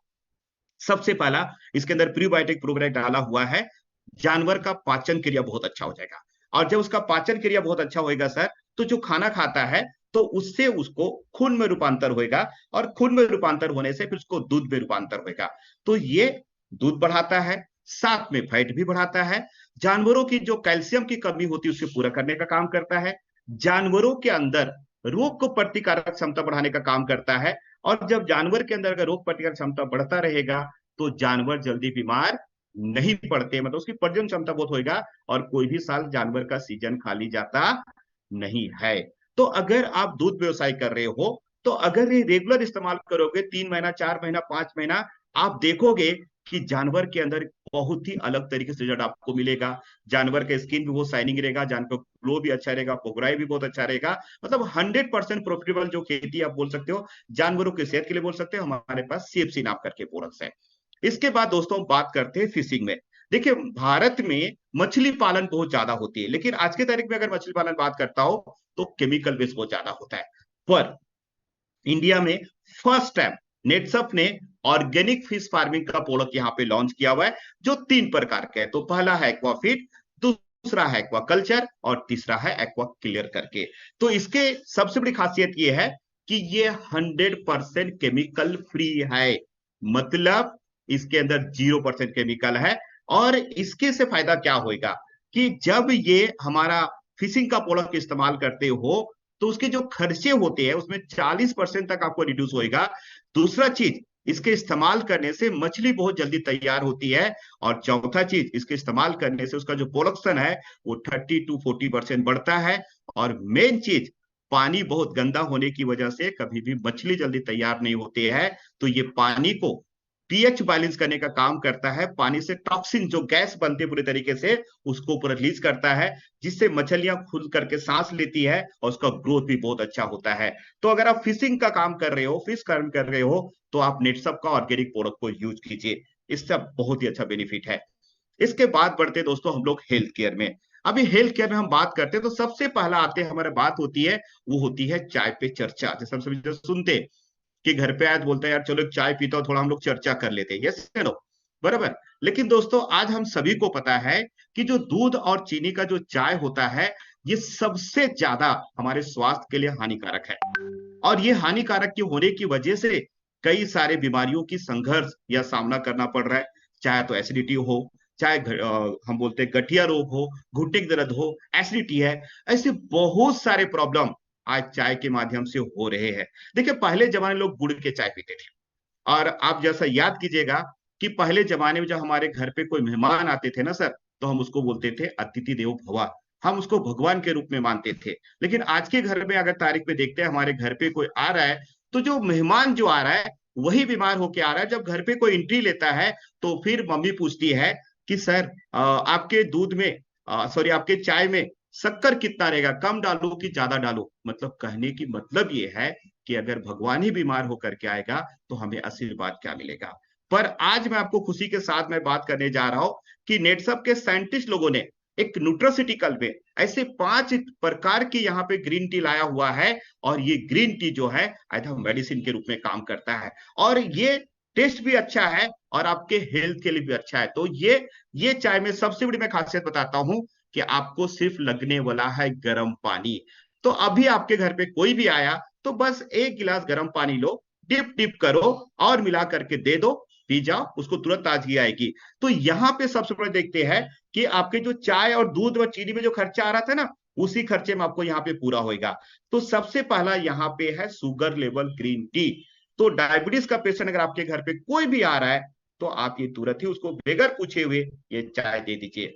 सबसे पहला, इसके अंदर प्रीबायोटिक प्रोग्रेड डाला हुआ है, जानवर का पाचन क्रिया बहुत अच्छा हो जाएगा। और जब उसका पाचन क्रिया बहुत अच्छा होएगा सर, तो जो खाना खाता है तो उससे उसको खून में रूपांतर होएगा, और खून में रूपांतर होने से फिर उसको दूध में रूपांतर होएगा। तो ये दूध बढ़ाता है, साथ में फैट भी बढ़ाता है, जानवरों की जो कैल्शियम की कमी होती है उसे पूरा करने का काम करता है, जानवरों के अंदर रोग को प्रतिकारक क्षमता बढ़ाने का काम करता है। और जब जानवर के अंदर अगर रोग प्रतिकारक क्षमता बढ़ता रहेगा तो जानवर जल्दी बीमार नहीं पड़ते, मतलब उसकी प्रजनन क्षमता बहुत होएगा, और कोई भी साल जानवर का सीजन खाली जाता नहीं है। तो अगर आप दूध व्यवसाय कर रहे हो, तो अगर ये रेगुलर इस्तेमाल करोगे, 3 महीना, 4 महीना, 5 महीना, आप देखोगे कि जानवर के अंदर बहुत ही अलग तरीके से रिजल्ट आपको मिलेगा। जानवर का स्किन भी बहुत शाइनिंग रहेगा, जानवर का ग्लो भी अच्छा रहेगा, पोगराई भी बहुत अच्छा रहेगा। मतलब 100% प्रॉफिटेबल जो खेती आप बोल सकते हो, जानवरों की सेहत के लिए बोल सकते हो, हमारे पास सीएफसी नाम करके प्रोडक्ट्स है। इसके बाद दोस्तों बात करते हैं फिशिंग में। देखिए, भारत में मछली पालन बहुत ज्यादा होती है, लेकिन आज के तारीख में अगर मछली पालन बात करता हो तो केमिकल बेस्ड बहुत ज्यादा होता है। पर इंडिया में फर्स्ट टाइम नेटसप ने ऑर्गेनिक फिश फार्मिंग का प्रोडक्ट यहाँ पे लॉन्च किया हुआ है, जो 3 प्रकार के है। तो पहला है एक्वाफिट, दूसरा है एक्वाकल्चर, और तीसरा है एक्वा क्लियर करके। तो इसके सबसे बड़ी खासियत ये है कि ये 100% केमिकल फ्री है, मतलब इसके अंदर 0% केमिकल है। और इसके से फायदा क्या होगा कि जब ये हमारा फिशिंग का प्रोडक्ट इस्तेमाल करते हो तो उसके जो खर्चे होते हैं उसमें 40% तक आपको रिड्यूस होएगा। दूसरा चीज, इसके इस्तेमाल करने से मछली बहुत जल्दी तैयार होती है। और चौथा चीज, इसके इस्तेमाल करने से उसका जो प्रोडक्शन है वो 30 to 40% बढ़ता है। और मेन चीज, पानी बहुत गंदा होने की वजह से कभी भी मछली जल्दी तैयार नहीं होती है। तो ये पानी को पीएच बैलेंस करने का काम करता है, पानी से टॉक्सिन जो गैस बनती है पूरे तरीके से उसको ऊपर रिलीज करता है, जिससे मछलियां खुल करके सांस लेती है और उसका ग्रोथ भी बहुत अच्छा होता है। तो अगर आप फिशिंग का काम कर रहे हो, फिश फार्म कर रहे हो, तो आप नेटसप का ऑर्गेनिक प्रोडक्ट को यूज कीजिए, इससे बहुत ही अच्छा बेनिफिट है। इसके बाद बढ़ते दोस्तों हम लोग हेल्थ केयर में। अभी हेल्थ केयर में हम बात करते हैं तो सबसे पहला आते हमारे बात होती है, वो होती है चाय पे चर्चा। जैसे हम सभी सुनते कि घर पे आए तो बोलते हैं यार चलो एक चाय पीता हूं, थोड़ा हम लोग चर्चा कर लेते हैं, यस नो, बराबर। लेकिन दोस्तों आज हम सभी को पता है कि जो दूध और चीनी का जो चाय होता है, ये सबसे ज्यादा हमारे स्वास्थ्य के लिए हानिकारक है। और ये हानिकारक के होने की वजह से कई सारे बीमारियों की संघर्ष या सामना करना पड़ रहा है। चाहे तो एसिडिटी हो, चाहे हम बोलते हैं गठिया रोग हो, घुटने की दर्द हो, एसिडिटी है, ऐसे बहुत सारे प्रॉब्लम आज चाय के माध्यम से हो रहे हैं। देखिए पहले जमाने लोग गुड़ के चाय पीते थे, और आप जैसा याद कीजिएगा कि पहले जमाने में जब हमारे घर पे कोई मेहमान आते थे ना सर, तो हम उसको बोलते थे अतिथि देवो भव। हम उसको भगवान के रूप में मानते थे। लेकिन आज के घर में अगर तारीख में देखते हैं, हमारे घर पे कोई आ रहा है, तो जो मेहमान जो आ रहा है वही बीमार होके आ रहा है। जब घर पे कोई एंट्री लेता है तो फिर मम्मी पूछती है कि सर आपके दूध में, सॉरी आपके चाय में शक्कर कितना रहेगा, कम डालो कि ज्यादा डालो। मतलब कहने की मतलब ये है कि अगर भगवान ही बीमार होकर के आएगा तो हमें आशीर्वाद क्या मिलेगा। पर आज मैं आपको खुशी के साथ मैं बात करने जा रहा हूं कि नेटसप के साइंटिस्ट लोगों ने एक न्यूट्रोसिटिकल में ऐसे 5 प्रकार की यहाँ पे ग्रीन टी लाया हुआ है, और ये ग्रीन टी जो है आधा मेडिसिन के रूप में काम करता है, और ये टेस्ट भी अच्छा है और आपके हेल्थ के लिए भी अच्छा है। तो ये चाय में सबसे बड़ी मैं खासियत बताता हूं कि आपको सिर्फ लगने वाला है गर्म पानी। तो अभी आपके घर पे कोई भी आया तो बस एक गिलास गर्म पानी लो, डिप डिप करो और मिला करके दे दो, पी जाओ, उसको तुरंत ताजगी आएगी। तो यहाँ पे सबसे पहले देखते हैं कि आपके जो चाय और दूध और चीनी में जो खर्चा आ रहा था ना, उसी खर्चे में आपको यहाँ पे पूरा होगा। तो सबसे पहला यहाँ पे है शुगर लेवल ग्रीन टी। तो डायबिटीज का पेशेंट अगर आपके घर पे कोई भी आ रहा है तो आप ये तुरंत ही उसको बगैर पूछे हुए ये चाय दे दीजिए।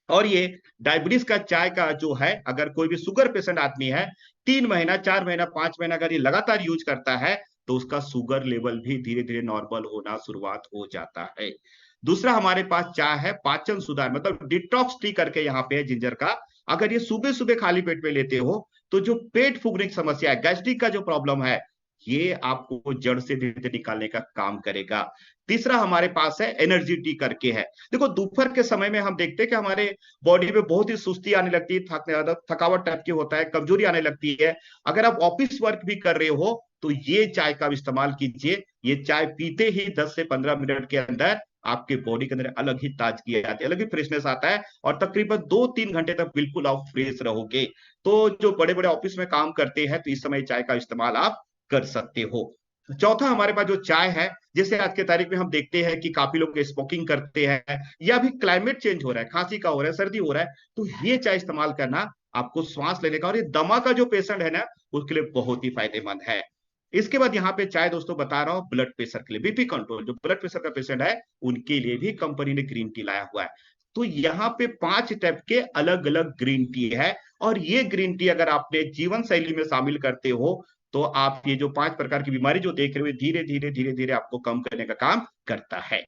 और ये डायबिटीज का चाय का जो है, अगर कोई भी शुगर पेशेंट आदमी है, 3 महीना 4 महीना 5 महीना अगर ये लगातार यूज करता है तो उसका शुगर लेवल भी धीरे धीरे नॉर्मल होना शुरुआत हो जाता है। दूसरा हमारे पास चाय है पाचन सुधार, मतलब डिटॉक्स टी करके यहाँ पे है जिंजर का। अगर ये सुबह सुबह खाली पेट में लेते हो तो जो पेट फूकने की समस्या है, गैस्ट्रिक का जो प्रॉब्लम है, ये आपको जड़ से धीरे धीरे निकालने का काम करेगा। तीसरा हमारे पास है एनर्जी टी करके है। देखो दोपहर के समय में हम देखते हैं कि हमारे बॉडी में बहुत ही सुस्ती आने लगती है, थकावट टाइप की होता है, कमजोरी आने लगती है। अगर आप ऑफिस वर्क भी कर रहे हो तो ये चाय का इस्तेमाल कीजिए। ये चाय पीते ही 10 से 15 मिनट के अंदर आपके बॉडी के अंदर अलग ही ताजगी आती है, अलग ही फ्रेशनेस आता है, और तकरीबन 2-3 घंटे तक बिल्कुल आप फ्रेश रहोगे। तो जो बड़े बड़े ऑफिस में काम करते हैं तो इस समय चाय का इस्तेमाल आप कर सकते हो। चौथा हमारे पास जो चाय है, जैसे आज के तारीख में हम देखते हैं कि काफी लोग स्मोकिंग करते हैं, या भी क्लाइमेट चेंज हो रहा है, खांसी का हो रहा है, सर्दी हो रहा है, तो ये चाय इस्तेमाल करना आपको श्वास लेने का और ये दमा का जो पेशेंट है ना, उसके लिए बहुत ही फायदेमंद है। इसके बाद यहाँ पे चाय दोस्तों बता रहा हूँ ब्लड प्रेशर के लिए, बीपी कंट्रोल, जो ब्लड प्रेशर का पेशेंट है उनके लिए भी कंपनी ने ग्रीन टी लाया हुआ है। तो यहाँ पे 5 टाइप के अलग अलग ग्रीन टी है, और ये ग्रीन टी अगर आपने जीवन शैली में शामिल करते हो तो आप ये जो 5 प्रकार की बीमारी जो देख रहे हो धीरे धीरे धीरे धीरे आपको कम करने का काम करता है।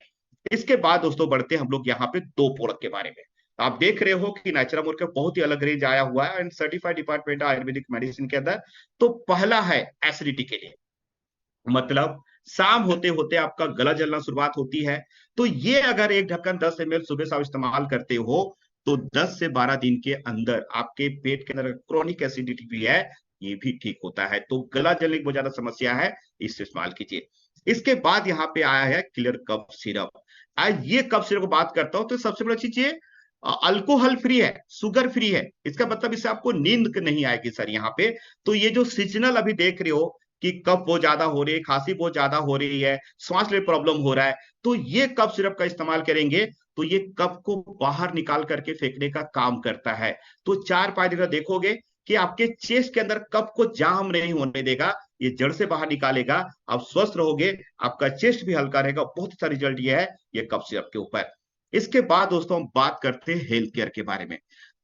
इसके बाद दोस्तों बढ़ते हैं हम लोग यहाँ पे 2 प्रोडक्ट के बारे में। आप देख रहे हो कि नेचुरामोर का बहुत ही अलग रेंज आया हुआ है and certified department Ayurvedic medicine के अंदर। तो पहला है एसिडिटी के लिए, मतलब शाम होते होते आपका गला जलना शुरुआत होती है, तो ये अगर एक ढक्कन 10 ml सुबह शाम इस्तेमाल करते हो तो 10 से 12 दिन के अंदर आपके पेट के अंदर क्रोनिक एसिडिटी भी है, ये भी ठीक होता है। तो गला जलने की बहुत ज्यादा समस्या है, इससे इस्तेमाल कीजिए। इसके बाद यहाँ पे आया है क्लियर कफ सिरप। आज ये कफ सिरप की बात करता हूं तो सबसे बड़ी चीज ये अल्कोहल फ्री है, शुगर फ्री है। इसका मतलब इससे आपको नींद नहीं आएगी सर यहाँ पे। तो ये जो सीजनल अभी देख रहे हो कि कफ बहुत ज्यादा हो रही है, खांसी बहुत ज्यादा हो रही है, सांस लेने प्रॉब्लम हो रहा है, तो ये कफ सिरप का इस्तेमाल करेंगे तो ये कफ को बाहर निकाल करके फेंकने का काम करता है। तो 4-5 दिन देखोगे कि आपके चेस्ट के अंदर कफ को जाम नहीं होने देगा, ये जड़ से बाहर निकालेगा, आप स्वस्थ रहोगे, आपका चेस्ट भी हल्का रहेगा। बहुत अच्छा रिजल्ट ये है ये कफ सिरप के ऊपर। इसके बाद दोस्तों हम बात करते हैं हेल्थ केयर के बारे में।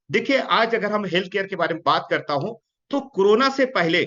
देखिए आज अगर हम हेल्थ केयर के बारे में बात करता हूं तो कोरोना से पहले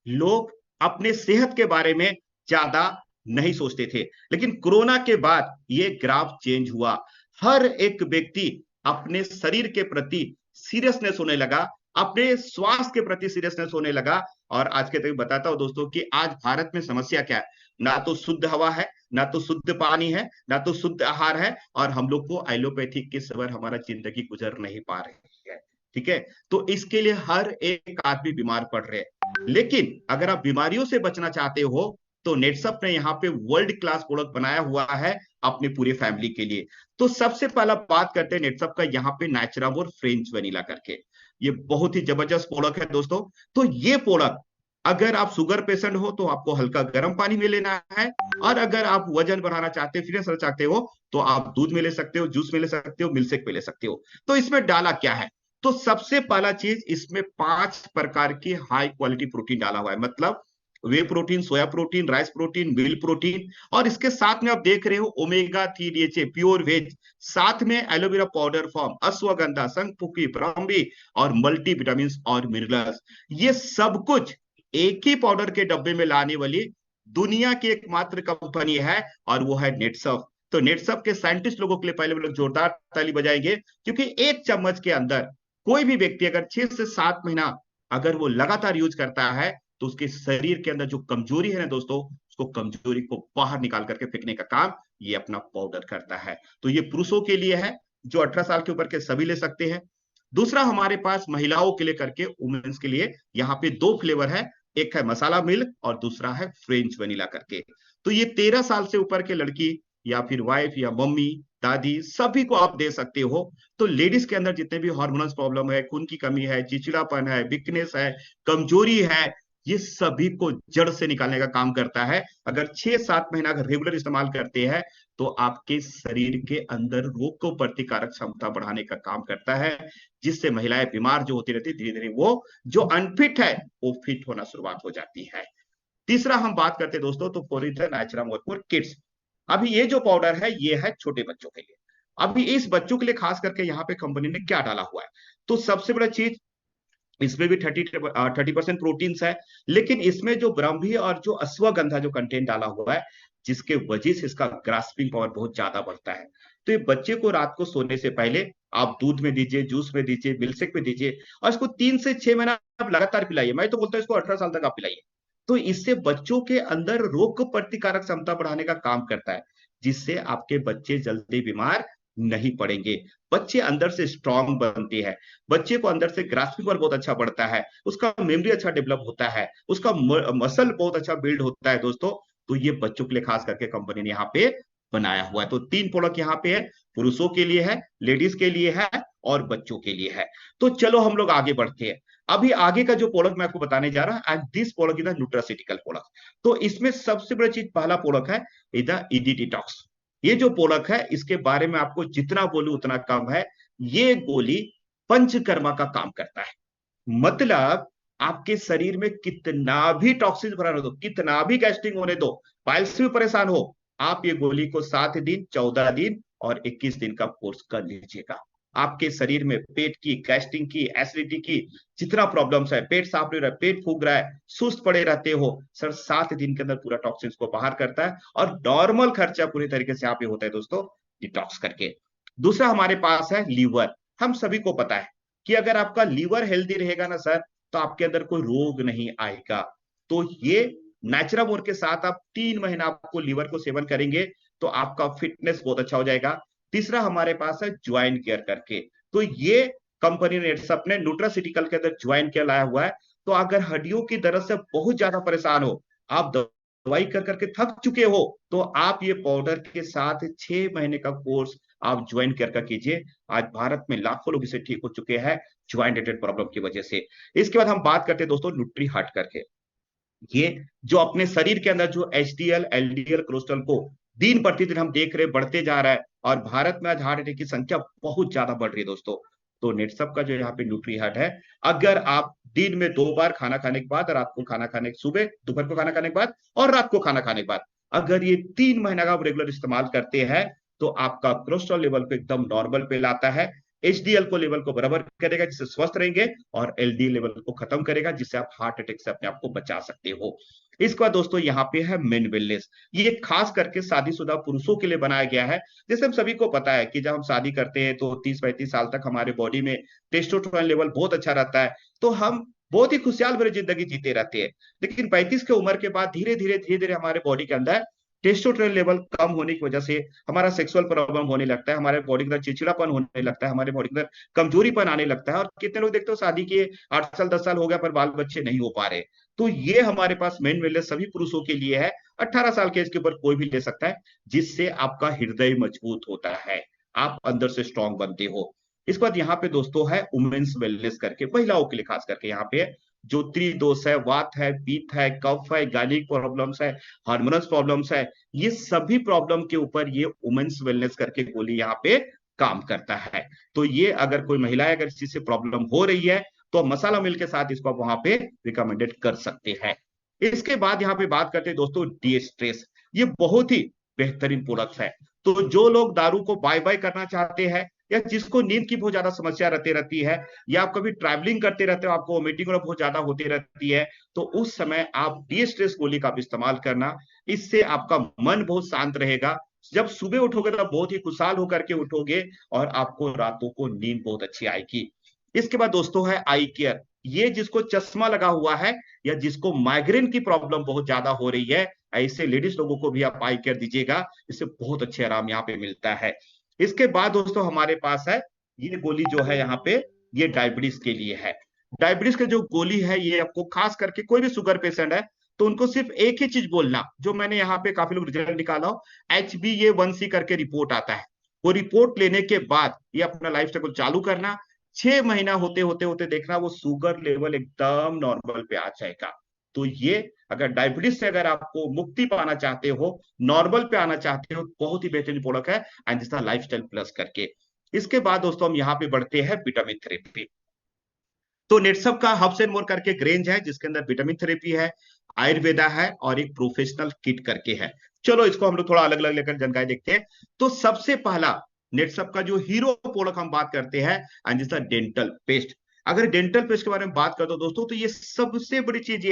लोग अपने सेहत के बारे में ज्यादा नहीं सोचते थे, लेकिन कोरोना के बाद ये ग्राफ चेंज हुआ। हर एक व्यक्ति अपने शरीर के प्रति सीरियसनेस होने लगा, अपने स्वास्थ्य के प्रति सीरियसनेस होने लगा। और आज के तक बताता हूं दोस्तों कि आज भारत में समस्या क्या है, ना तो शुद्ध हवा है, ना तो शुद्ध पानी है, ना तो शुद्ध आहार है, और हम लोग को एलोपैथिक के सिवा हमारा जिंदगी गुजर नहीं पा रही है। ठीक है, तो इसके लिए हर एक आदमी बीमार पड़ रहे हैं। लेकिन अगर आप बीमारियों से बचना चाहते हो तो नेटसप ने यहाँ पे वर्ल्ड क्लास प्रोडक्ट बनाया हुआ है अपने पूरे फैमिली के लिए। तो सबसे पहला बात करते हैं नेटसप का यहाँ पे नेचुरामोर फ्रेंच वनीला करके। ये बहुत ही जबरदस्त प्रोडक्ट है दोस्तों। तो ये प्रोडक्ट अगर आप शुगर पेशेंट हो तो आपको हल्का गर्म पानी में लेना है, और अगर आप वजन बढ़ाना चाहते हो, फिटनेस चाहते हो, तो आप दूध में ले सकते हो, जूस में ले सकते हो, मिल्कशेक में ले सकते हो। तो इसमें डाला क्या है? तो सबसे पहला चीज, इसमें 5 प्रकार की हाई क्वालिटी प्रोटीन डाला हुआ है। मतलब whey protein, soya protein, rice protein, milk protein, और इसके साथ में आप देख रहे हो ओमेगा 3 डीएचए प्योर वेज, साथ में aloe vera powder form, ashwagandha, Shankhpushpi, Brahmi, और मल्टी विटामिन और मिनरल्स। ये सब कुछ एक ही पाउडर के डब्बे में लाने वाली दुनिया की एकमात्र कंपनी है, और वो है नेटसफ। तो नेटसफ के साइंटिस्ट लोगों के लिए पहले वो लोग जोरदार ताली बजाएंगे, क्योंकि एक चम्मच के अंदर कोई भी व्यक्ति अगर 6 से 7 महीना अगर वो लगातार यूज करता है, तो उसके शरीर के अंदर जो कमजोरी है ना दोस्तों, उसको कमजोरी को बाहर निकाल करके फेंकने का काम ये अपना पाउडर करता है। तो ये पुरुषों के लिए है, जो 18 साल के ऊपर के सभी ले सकते हैं। दूसरा हमारे पास महिलाओं के लिए करके, वुमेन्स के लिए यहाँ पे 2 फ्लेवर है। एक है मसाला मिल्क और दूसरा है फ्रेंच वनीला करके। तो ये 13 साल से ऊपर के लड़की या फिर वाइफ या मम्मी, दादी, सभी को आप दे सकते हो। तो लेडीज के अंदर जितने भी हार्मोनल प्रॉब्लम है, खून की कमी है, चिड़चिड़ापन है, वीकनेस है, कमजोरी है, ये सभी को जड़ से निकालने का काम करता है। अगर 6-7 महीना अगर रेगुलर इस्तेमाल करते हैं, तो आपके शरीर के अंदर रोग को प्रतिकारक क्षमता बढ़ाने का काम करता है, जिससे महिलाएं बीमार जो होती रहती, धीरे धीरे वो जो अनफिट है वो फिट होना शुरुआत हो जाती है। तीसरा हम बात करते हैं दोस्तों, तो फोरिथर नेचुरम फॉर किड्स। अभी ये जो पाउडर है, ये है छोटे बच्चों के लिए। अभी इस बच्चों के लिए खास करके यहाँ पे कंपनी ने क्या डाला हुआ है? तो सबसे बड़ा चीज, इसमें भी 30% प्रोटीन्स है, लेकिन इसमें जो ब्राह्मी और जो अश्वगंधा जो कंटेंट डाला हुआ है, जिसके वजह से इसका ग्रास्पिंग पावर बहुत ज्यादा बढ़ता है। तो ये बच्चे को रात को सोने से पहले आप दूध में दीजिए, जूस में दीजिए, मिल्कशेक में दीजिए, और इसको 3 से 6 महीना आप लगातार पिलाइए। मैं तो बोलता हूँ इसको 18 साल तक आप पिलाइए। तो इससे बच्चों के अंदर रोग प्रतिकारक क्षमता बढ़ाने का काम करता है, जिससे आपके बच्चे जल्दी बीमार नहीं पड़ेंगे। बच्चे अंदर से स्ट्रांग बनते हैं, बच्चे को अंदर से ग्रास्पिंग पावर बहुत अच्छा बढ़ता है, उसका मेमोरी अच्छा डेवलप होता है, उसका मसल बहुत अच्छा बिल्ड होता है दोस्तों। तो ये बच्चों के लिए खास करके कंपनी ने यहाँ पे बनाया हुआ है। तो 3 प्रोडक्ट यहाँ पे है, पुरुषों के लिए है, लेडीज के लिए है, और बच्चों के लिए है। तो चलो हम लोग आगे बढ़ते हैं। अभी आगे का जो प्रोडक्ट मैं आपको बताने जा रहा हूं, and this product is the nutraceutical product. तो इसमें सबसे बड़ी चीज, पहला प्रोडक्ट है इज द ईडी डिटॉक्स। ये जो प्रोडक्ट है, इसके बारे में आपको जितना बोलूं उतना कम है। ये गोली पंचकर्मा का काम करता है। मतलब आपके शरीर में कितना भी टॉक्सिन भरा दो, कितना भी गैस्ट्रिक होने दो, पाइल्स में परेशान हो, आप ये गोली को 7 दिन, 14 दिन और 21 दिन का कोर्स कर लीजिएगा। आपके शरीर में पेट की, गैस्ट्रिक की, एसिडिटी की जितना प्रॉब्लम्स है, पेट साफ नहीं रहा है, पेट फूक रहा है, सुस्त पड़े रहते हो सर, 7 दिन के अंदर पूरा टॉक्सिन्स को बाहर करता है, और नॉर्मल खर्चा पूरी तरीके से यहाँ पे होता है दोस्तों, डिटॉक्स करके। दूसरा हमारे पास है लीवर। हम सभी को पता है कि अगर आपका लीवर हेल्दी रहेगा ना सर, तो आपके अंदर कोई रोग नहीं आएगा। तो ये नेचुरामोर के साथ आप 3 महीना आपको लीवर को सेवन करेंगे, तो आपका फिटनेस बहुत अच्छा हो जाएगा। तीसरा हमारे पास है ज्वाइंट केयर करके। तो ये कंपनी ने अपने न्यूट्रासिटिकल के अंदर ज्वाइंट केयर लाया हुआ है। तो अगर हड्डियों की दर्द से बहुत ज्यादा परेशान हो, आप दवाई कर करके थक चुके हो, तो आप ये पाउडर के साथ 6 महीने का कोर्स आप ज्वाइंट केयर का कीजिए। आज भारत में लाखों लोग इसे ठीक हो चुके हैं ज्वाइंट रिलेटेड प्रॉब्लम की वजह से। इसके बाद हम बात करते हैं दोस्तों न्यूट्री हार्ट करके। ये जो अपने शरीर के अंदर जो एचडीएल एलडीएल कोलेस्ट्रॉल को दिन प्रतिदिन हम देख रहे बढ़ते जा रहा है, और भारत में आज हार्ट अटैक की संख्या बहुत ज्यादा बढ़ रही है दोस्तों। तो नेटसप का जो यहाँ पे न्यूट्री हार्ट है, अगर आप दिन में 2 बार खाना खाने के बाद, रात को खाना खाने, सुबह दोपहर को खाना खाने के बाद और रात को खाना खाने के बाद, अगर ये 3 महीना का आप रेगुलर इस्तेमाल करते हैं, तो आपका कोलेस्ट्रॉल लेवल को एकदम नॉर्मल पे लाता है, एचडीएल को लेवल को बराबर करेगा जिससे स्वस्थ रहेंगे, और एलडीएल लेवल को खत्म करेगा जिससे आप हार्ट अटैक से अपने आप को बचा सकते हो। इसके बाद दोस्तों यहाँ पे है मेन वेलनेस। ये खास करके शादीशुदा पुरुषों के लिए बनाया गया है। जैसे हम सभी को पता है कि जब हम शादी करते हैं तो 30-35 साल तक हमारे बॉडी में टेस्टोस्टेरोन लेवल बहुत अच्छा रहता है, तो हम बहुत ही खुशहाल भरी जिंदगी जीते रहते हैं। लेकिन 35 के उम्र के बाद धीरे धीरे हमारे बॉडी के अंदर टेस्टोस्टेरोन लेवल कम होने की वजह से हमारा सेक्सुअल प्रॉब्लम होने लगता है, हमारे बॉडी के अंदर चिड़चिड़ापन होने लगता है, हमारे बॉडी के अंदर कमजोरीपन आने लगता है। और कितने लोग देखते हो शादी के 8 साल 10 साल हो गया पर बाल बच्चे नहीं हो पा रहे। तो ये हमारे पास मेन वेलनेस सभी पुरुषों के लिए है, 18 साल के एज के ऊपर कोई भी ले सकता है, जिससे आपका हृदय मजबूत होता है, आप अंदर से स्ट्रांग बनते हो। इसके बाद यहाँ पे दोस्तों है वुमेन्स वेलनेस करके, महिलाओं के लिए खास करके यहाँ पे जोत्री दोष है, वात है, पित्त है, कफ है, गायनिक प्रॉब्लम्स है, हार्मोनल प्रॉब्लम्स है, ये सभी प्रॉब्लम के ऊपर ये वुमेन्स वेलनेस करके गोली यहाँ पे काम करता है। तो ये अगर कोई महिला अगर इस चीज से प्रॉब्लम हो रही है तो मसाला मिल के साथ इसको आप वहां पे रिकमेंडेड कर सकते हैं। इसके बाद यहाँ पे बात करते हैं दोस्तों डी स्ट्रेस। ये बहुत ही बेहतरीन प्रोडक्ट है। तो जो लोग दारू को बाय बाय करना चाहते हैं, या जिसको नींद की बहुत ज्यादा समस्या रहती है, या आप कभी ट्रैवलिंग करते रहते हो, आपको वोमिटिंग बहुत ज्यादा होती रहती है, तो उस समय आप डी स्ट्रेस गोली का इस्तेमाल करना। इससे आपका मन बहुत शांत रहेगा। जब सुबह उठोगे तो बहुत ही खुशहाल होकर के उठोगे और आपको रातों को नींद बहुत अच्छी आएगी। इसके बाद दोस्तों है आई केयर। ये जिसको चश्मा लगा हुआ है या जिसको माइग्रेन की प्रॉब्लम बहुत ज्यादा हो रही है, ऐसे लेडीज लोगों को भी आप आई केयर दीजिएगा, इससे बहुत अच्छे आराम यहाँ पे मिलता है। इसके बाद दोस्तों हमारे पास है ये गोली जो है यहाँ पे, ये डायबिटीज के लिए है। डायबिटीज की जो गोली है ये आपको खास करके कोई भी शुगर पेशेंट है तो उनको सिर्फ एक ही चीज बोलना, जो मैंने यहाँ पे काफी लोग रिजल्ट निकाला हो, HbA1c करके रिपोर्ट आता है। वो रिपोर्ट लेने के बाद ये अपना लाइफ स्टाइल चालू करना। 6 महीना होते होते होते देखना वो शुगर लेवल एकदम नॉर्मल पे आ जाएगा। तो ये अगर डायबिटीज से अगर आपको मुक्ति पाना चाहते हो, नॉर्मल पे आना चाहते हो, बहुत ही बेहतरीन प्रोडक्ट है एंड जिसका लाइफस्टाइल प्लस करके। इसके बाद दोस्तों हम यहाँ पे बढ़ते हैं विटामिन थेरेपी। तो नेटसप का हब्स एंड मोर करके एक रेंज है जिसके अंदर विटामिन थेरेपी है, आयुर्वेदा है और एक प्रोफेशनल किट करके है। चलो इसको हम लोग थोड़ा अलग अलग लेकर जानकारी देखते हैं। तो सबसे पहला नेटसप का जो हीरो प्रोडक्ट हम बात करते हैं एंड जिसका डेंटल पेस्ट। अगर डेंटल पेस्ट के बारे में बात करते हो दोस्तों, तो ये सबसे बड़ी चीज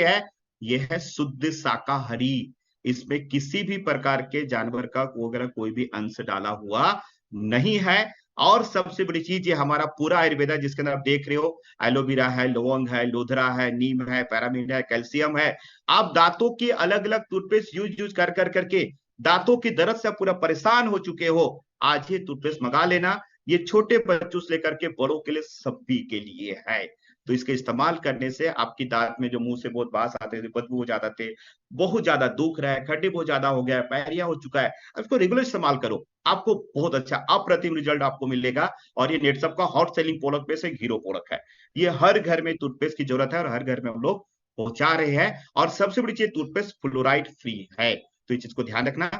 ये है शुद्ध शाकाहारी। इसमें किसी भी प्रकार के जानवर का वगैरह कोई भी अंश डाला हुआ नहीं है। और सबसे बड़ी चीज ये हमारा पूरा आयुर्वेदा जिसके अंदर आप देख रहे हो, एलोवेरा है, लौंग है, लोधरा है, नीम है, पैरामीड है, कैल्शियम है। आप दांतों की अलग अलग टूथपेस्ट यूज यूज कर कर करके दांतों की दर्द से पूरा परेशान हो चुके हो, आज ही टूथपेस्ट मंगा लेना। ये छोटे बच्चों से लेकर के बड़ों के लिए सभी के लिए है। तो इसके इस्तेमाल करने से आपकी दांत में जो मुंह से बहुत बास आते थे, बदबू हो जाते थे, बहुत ज्यादा दुख रहा है, खड्डे बहुत ज्यादा हो गया है, पैरिया हो चुका है, अब इसको रेगुलर इस्तेमाल करो, आपको बहुत अच्छा अप्रतिम रिजल्ट आपको मिलेगा। और ये नेटसप का हॉट सेलिंग प्रोडक्ट में से हीरो प्रोडक्ट है। ये हर घर में टूथपेस्ट की जरूरत है और हर घर में हम लोग पहुंचा रहे हैं। और सबसे बड़ी चीज टूथपेस्ट फ्लोराइड फ्री है, तो इस चीज को ध्यान रखना।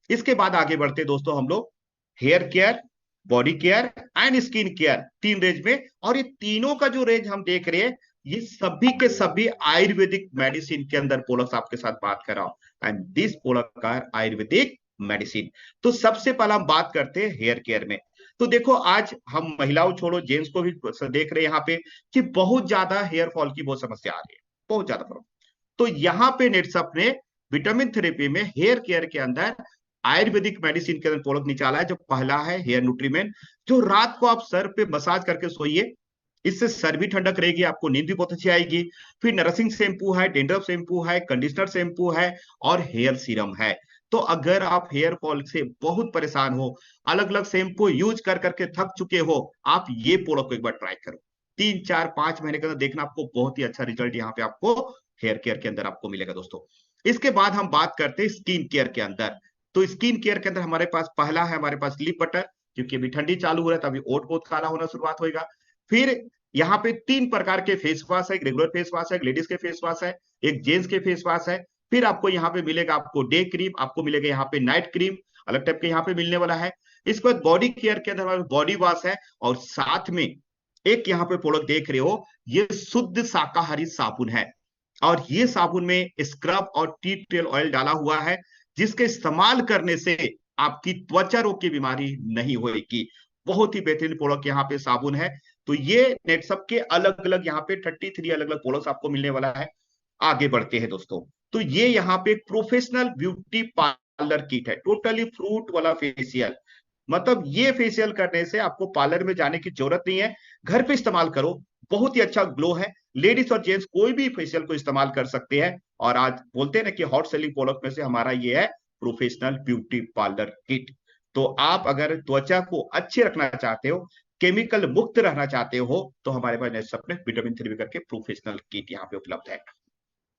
इसके बाद आगे बढ़ते दोस्तों हम लोग hair care, body care and skin care, 3 range में। और ये तीनों का जो रेंज हम देख रहे हैं, ये सभी के सभी आयुर्वेदिक मेडिसिन के अंदर प्रोडक्ट्स आपके साथ बात कर रहा हूं एंड दिस प्रोडक्ट का आयुर्वेदिक मेडिसिन। तो सबसे पहला हम बात करते हैं हेयर केयर में। तो देखो आज हम महिलाओं छोड़ो जेंट्स को भी देख रहे हैं यहाँ पे कि बहुत ज्यादा हेयर फॉल की बहुत समस्या आ रही है, बहुत ज्यादा प्रॉब्लम। तो यहाँ पे नेटसप ने विटामिन थेरेपी में हेयर केयर के अंदर आयुर्वेदिक मेडिसिन के अंदर प्रोडक्ट निकाला है। जो पहला है हेयर न्यूट्रीमेंट, जो रात को आप सर पे मसाज करके सोइए, इससे सर भी ठंडक रहेगी, आपको नींद भी बहुत अच्छी आएगी। फिर नरसिंग शैम्पू है, डेंड्रफ शैम्पू है, कंडीशनर शैम्पू है और हेयर सीरम है। तो अगर आप हेयर फॉल से बहुत परेशान हो, अलग अलग शैम्पू यूज कर करके थक चुके हो, आप ये प्रोडक्ट को एक बार ट्राई करो। 3 4 5 महीने के अंदर देखना आपको बहुत ही अच्छा रिजल्ट यहाँ पे आपको हेयर केयर के अंदर आपको मिलेगा दोस्तों। इसके बाद हम बात करते हैं स्किन केयर के अंदर। तो स्किन केयर के अंदर हमारे पास पहला है हमारे पास लिप बटर, क्योंकि अभी ठंडी चालू हो रहा है तो अभी ओठ बहुत काला होना शुरुआत होगा। फिर यहाँ पे 3 प्रकार के फेस वॉश है, एक रेगुलर फेस वॉश है, एक लेडीज के फेस वॉश है, एक जेंट्स के फेस वॉश है। फिर आपको यहाँ पे मिलेगा आपको डे क्रीम, आपको मिलेगा यहाँ पे नाइट क्रीम, अलग टाइप के यहाँ पे मिलने वाला है। इसके बाद बॉडी केयर के अंदर बॉडी वॉश है और साथ में एक यहाँ पे प्रोडक्ट देख रहे हो, ये शुद्ध शाकाहारी साबुन है। और ये साबुन में स्क्रब और टी ट्रेल ऑयल डाला हुआ है, जिसके इस्तेमाल करने से आपकी त्वचा रोग की बीमारी नहीं होगी। बहुत ही बेहतरीन प्रोडक्ट यहाँ पे साबुन है। तो ये नेटसप के अलग अलग यहाँ पे 33 अलग अलग प्रोडक्ट्स आपको मिलने वाला है। आगे बढ़ते हैं दोस्तों। तो ये यहाँ पे एक प्रोफेशनल ब्यूटी पार्लर किट है, टोटली फ्रूट वाला फेशियल। मतलब ये फेशियल करने से आपको पार्लर में जाने की जरूरत नहीं है, घर पे इस्तेमाल करो, बहुत ही अच्छा ग्लो है। लेडीज और जेंट्स कोई भी फेशियल को इस्तेमाल कर सकते हैं। और आज बोलते हैं ना कि हॉट सेलिंग प्रोडक्ट में से हमारा ये है प्रोफेशनल ब्यूटी पार्लर किट। तो आप अगर त्वचा को अच्छे रखना चाहते हो, केमिकल मुक्त रहना चाहते हो, तो हमारे पास नेटसप में विटामिन थेरेपी करके प्रोफेशनल किट यहाँ पे उपलब्ध है।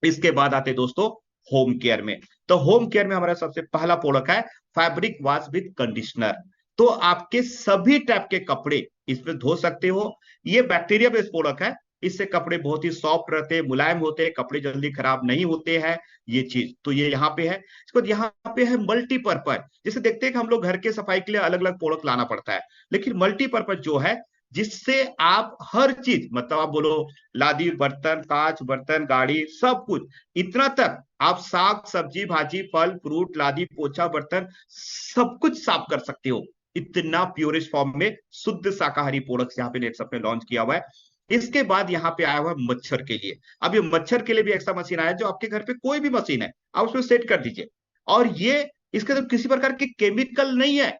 इसके बाद आते दोस्तों होम केयर में। तो होम केयर में हमारा सबसे पहला प्रोडक्ट है फैब्रिक वॉश विद कंडीशनर। तो आपके सभी टाइप के कपड़े इसमें धो सकते हो। ये बैक्टीरिया बेस्ड प्रोडक्ट है, इससे कपड़े बहुत ही सॉफ्ट रहते हैं, मुलायम होते हैं, कपड़े जल्दी खराब नहीं होते हैं। ये चीज तो ये यहाँ पे है। इसको यहाँ पे है मल्टीपर्पज। जैसे देखते हैं कि हम लोग घर के सफाई के लिए अलग अलग प्रोडक्ट लाना पड़ता है, लेकिन मल्टीपर्पज जो है, जिससे आप हर चीज, मतलब आप बोलो लादी, बर्तन, कांच बर्तन, गाड़ी, सब कुछ, इतना तक आप साग सब्जी भाजी फल फ्रूट लादी पोछा बर्तन सब कुछ साफ कर सकते हो। इतना प्योरेस्ट फॉर्म में शुद्ध शाकाहारी प्रोडक्ट्स यहाँ पे नेटसप ने लॉन्च किया हुआ है। इसके बाद यहाँ पे आया हुआ है मच्छर के लिए। अब ये मच्छर के लिए भी ऐसा मशीन आया जो आपके घर पे कोई भी मशीन है आप उसमें सेट कर दीजिए, और ये इसके अंदर किसी प्रकार के केमिकल नहीं है,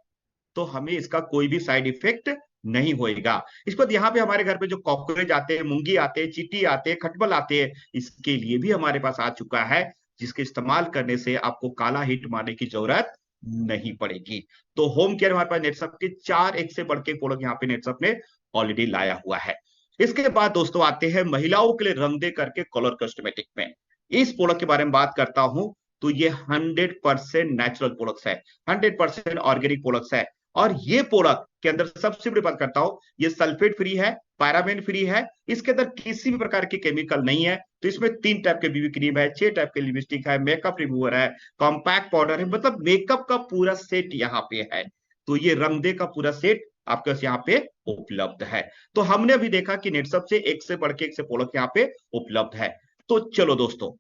तो हमें इसका कोई भी साइड इफेक्ट नहीं होएगा। इसके बाद यहाँ पे हमारे घर पे जो कॉकरोच आते हैं, मुंगी आते हैं, चींटी आते हैं, खटमल आते हैं, इसके लिए भी हमारे पास आ चुका है, जिसके इस्तेमाल करने से आपको काला हिट मारने की जरूरत नहीं पड़ेगी। तो होम केयर हमारे पास नेटसप के 4 एक से बढ़ के प्रोडक्ट यहाँ पे नेटसप ने ऑलरेडी लाया हुआ है। इसके बाद दोस्तों आते हैं महिलाओं के लिए रंग दे करके कलर कॉस्मेटिक में। इस प्रोडक्ट के बारे में बात करता हूं तो ये 100% नेचुरल प्रोडक्ट्स है, 100% ऑर्गेनिक प्रोडक्ट्स है। और ये प्रोडक्ट के अंदर सबसे बड़ी बात करता हूं, ये सल्फेट फ्री है, पैराबेन फ्री है, इसके अंदर किसी भी प्रकार के केमिकल नहीं है। तो इसमें 3 टाइप के बीबी क्रीम है, 6 टाइप के लिपस्टिक है, मेकअप रिमूवर है, कॉम्पैक्ट पाउडर है, मतलब मेकअप का पूरा सेट यहाँ पे है। तो ये रंगदे का पूरा सेट आपके पास यहाँ पे उपलब्ध है। तो हमने अभी देखा कि नेटसप से एक से बढ़ के एक से प्रोडक्ट यहाँ पे उपलब्ध है। तो चलो दोस्तों,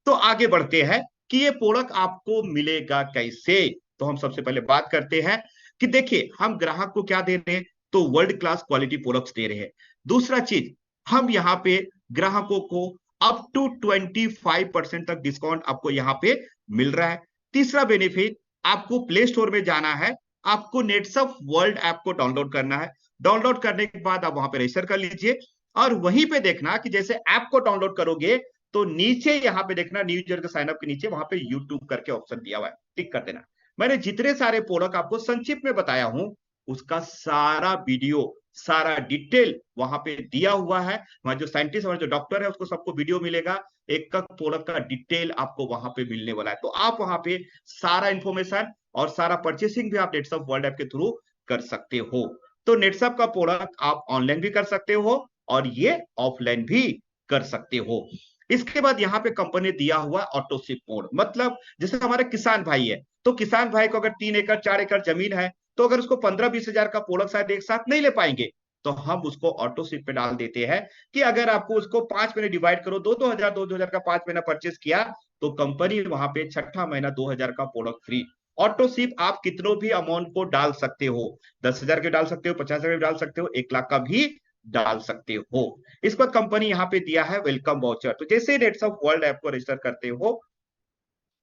तो आगे बढ़ते हैं कि ये प्रोडक्ट आपको मिलेगा कैसे। तो हम सबसे पहले बात करते हैं कि देखिए हम ग्राहक को क्या दे रहे हैं, तो वर्ल्ड क्लास क्वालिटी प्रोडक्ट्स दे रहे हैं। दूसरा चीज, हम यहाँ पे ग्राहकों को अप टू 25% तक डिस्काउंट आपको यहाँ पे मिल रहा है। तीसरा बेनिफिट, आपको प्ले स्टोर में जाना है, आपको नेटसप वर्ल्ड ऐप को डाउनलोड करना है। डाउनलोड करने के बाद आप वहां पे रजिस्टर कर लीजिए, और वहीं पे देखना कि जैसे ऐप को डाउनलोड करोगे तो नीचे यहाँ पे देखना न्यू यूजर के साइन अप के नीचे वहां पे यूट्यूब करके ऑप्शन दिया हुआ है, टिक कर देना। मैंने जितने सारे प्रोडक्ट आपको संक्षिप्त में बताया हूं उसका सारा वीडियो, सारा डिटेल वहां पे दिया हुआ है। हमारे जो साइंटिस्ट, हमारे जो डॉक्टर है, उसको सबको वीडियो मिलेगा, एक का प्रोडक्ट का डिटेल आपको वहां पे मिलने वाला है। तो आप वहां पे सारा इंफॉर्मेशन और सारा परचेसिंग भी आप नेटसप वर्ल्ड ऐप के थ्रू कर सकते हो। तो नेटसप का प्रोडक्ट आप ऑनलाइन भी कर सकते हो और ये ऑफलाइन भी कर सकते हो। इसके बाद यहाँ पे कंपनी ने दिया हुआ ऑटो शिप मोड, मतलब जैसे हमारे किसान भाई है, तो किसान भाई को अगर 3 एकड़ 4 एकड़ जमीन है, तो अगर उसको 15-20 हजार का प्रोडक्ट शायद एक साथ नहीं ले पाएंगे, तो हम उसको ऑटो शिप पे डाल देते हैं कि अगर आपको उसको 5 महीने डिवाइड करो, 2-2 हजार का 5 महीना परचेस किया, तो कंपनी वहां पे छठा महीना 2 हजार का प्रोडक्ट फ्री। ऑटो शिप आप कितनों भी अमाउंट को डाल सकते हो, 10 हजार के डाल सकते हो, 50 हजार के डाल सकते हो, 1 लाख का भी डाल सकते हो। इसके बाद कंपनी यहाँ पे दिया है वेलकम वाउचर। तो जैसे नेटसप वर्ल्ड ऐप को रजिस्टर करते हो,